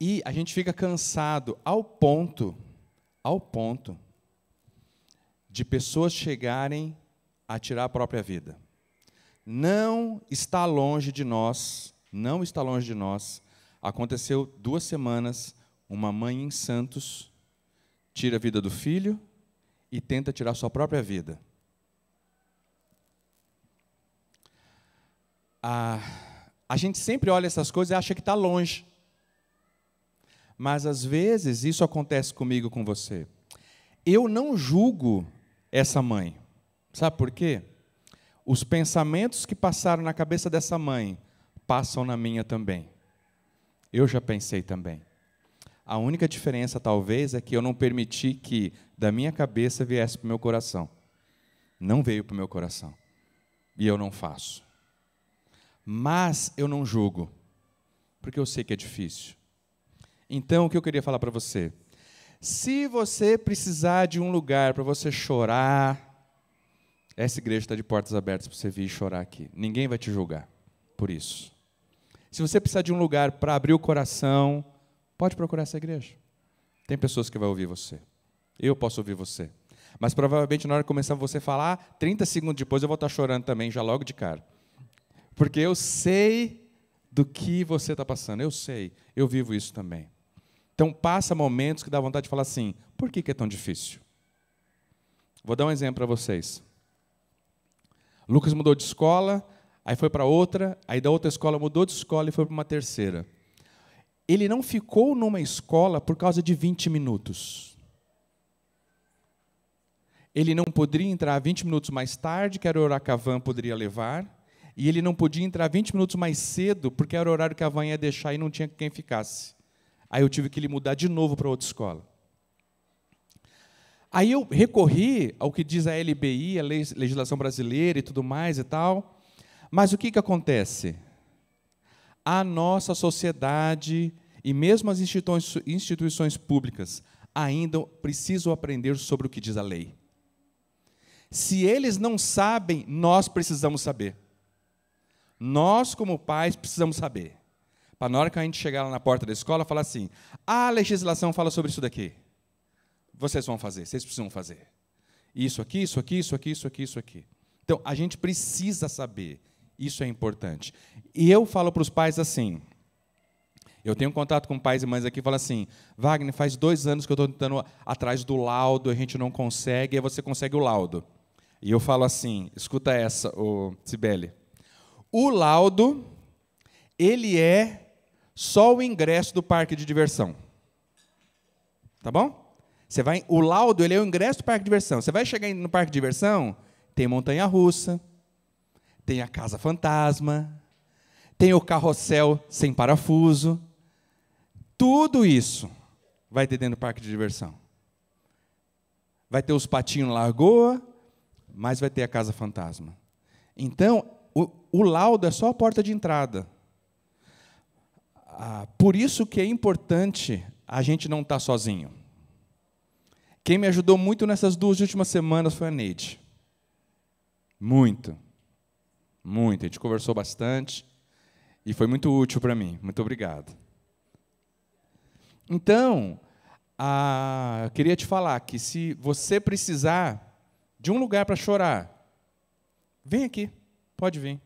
E a gente fica cansado ao ponto de pessoas chegarem a tirar a própria vida. Não está longe de nós, aconteceu 2 semanas, uma mãe em Santos tira a vida do filho e tenta tirar sua própria vida. A gente sempre olha essas coisas e acha que está longe. Mas, às vezes, isso acontece comigo e com você. Eu não julgo essa mãe. Sabe por quê? Os pensamentos que passaram na cabeça dessa mãe passam na minha também. Eu já pensei também. A única diferença, talvez, é que eu não permiti que da minha cabeça viesse para o meu coração. Não veio para o meu coração. E eu não faço. Mas eu não julgo, porque eu sei que é difícil. Então, o que eu queria falar para você? Se você precisar de um lugar para você chorar, essa igreja está de portas abertas para você vir chorar aqui. Ninguém vai te julgar por isso. Se você precisar de um lugar para abrir o coração, pode procurar essa igreja. Tem pessoas que vão ouvir você. Eu posso ouvir você. Mas provavelmente na hora que começar você a falar, 30 segundos depois eu vou estar chorando também, já logo de cara. Porque eu sei do que você está passando. Eu sei. Eu vivo isso também. Então, passa momentos que dá vontade de falar assim, por que é tão difícil? Vou dar um exemplo para vocês. Lucas mudou de escola, aí foi para outra, aí da outra escola mudou de escola e foi para uma terceira. Ele não ficou numa escola por causa de 20 minutos. Ele não poderia entrar 20 minutos mais tarde, que era o horário que a van poderia levar, e ele não podia entrar 20 minutos mais cedo, porque era o horário que a van ia deixar e não tinha quem ficasse. Aí eu tive que ele mudar de novo para outra escola. Aí eu recorri ao que diz a LBI, a legislação brasileira e tudo mais e tal. Mas o que acontece? A nossa sociedade e mesmo as instituições públicas ainda precisam aprender sobre o que diz a lei. Se eles não sabem, nós precisamos saber. Nós, como pais, precisamos saber. Para na hora que a gente chegar lá na porta da escola, falar assim, a legislação fala sobre isso daqui. Vocês vão fazer, vocês precisam fazer. Isso aqui, isso aqui, isso aqui, isso aqui, isso aqui. Então, a gente precisa saber. Isso é importante. E eu falo para os pais assim, eu tenho contato com pais e mães aqui e falo assim, Wagner, faz 2 anos que eu estou tentando atrás do laudo, a gente não consegue, aí você consegue o laudo. E eu falo assim, escuta essa, Cibele. O laudo, ele é só o ingresso do parque de diversão. Tá bom? O laudo, ele é o ingresso do parque de diversão. Você vai chegar no parque de diversão, tem montanha-russa, tem a casa fantasma, tem o carrossel sem parafuso. Tudo isso vai ter dentro do parque de diversão. Vai ter os patinhos na lagoa, mas vai ter a casa fantasma. Então, o laudo é só a porta de entrada. Por isso que é importante a gente não estar sozinho. Quem me ajudou muito nessas 2 últimas semanas foi a Neide. Muito. Muito. A gente conversou bastante e foi muito útil para mim. Muito obrigado. Então, eu queria te falar que se você precisar de um lugar para chorar, vem aqui, pode vir.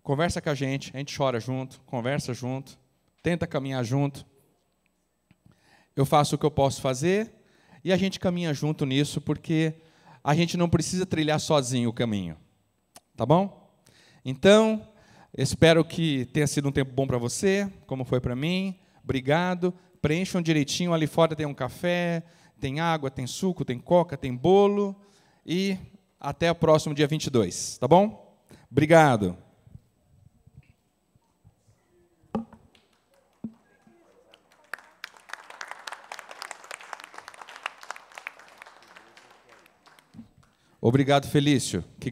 Conversa com a gente chora junto, conversa junto, tenta caminhar junto. Eu faço o que eu posso fazer e a gente caminha junto nisso, porque a gente não precisa trilhar sozinho o caminho. Tá bom? Então, espero que tenha sido um tempo bom para você, como foi para mim. Obrigado. Preencham direitinho. Ali fora tem um café, tem água, tem suco, tem coca, tem bolo. E até o próximo dia 22. Tá bom? Obrigado. Obrigado, Felício. Que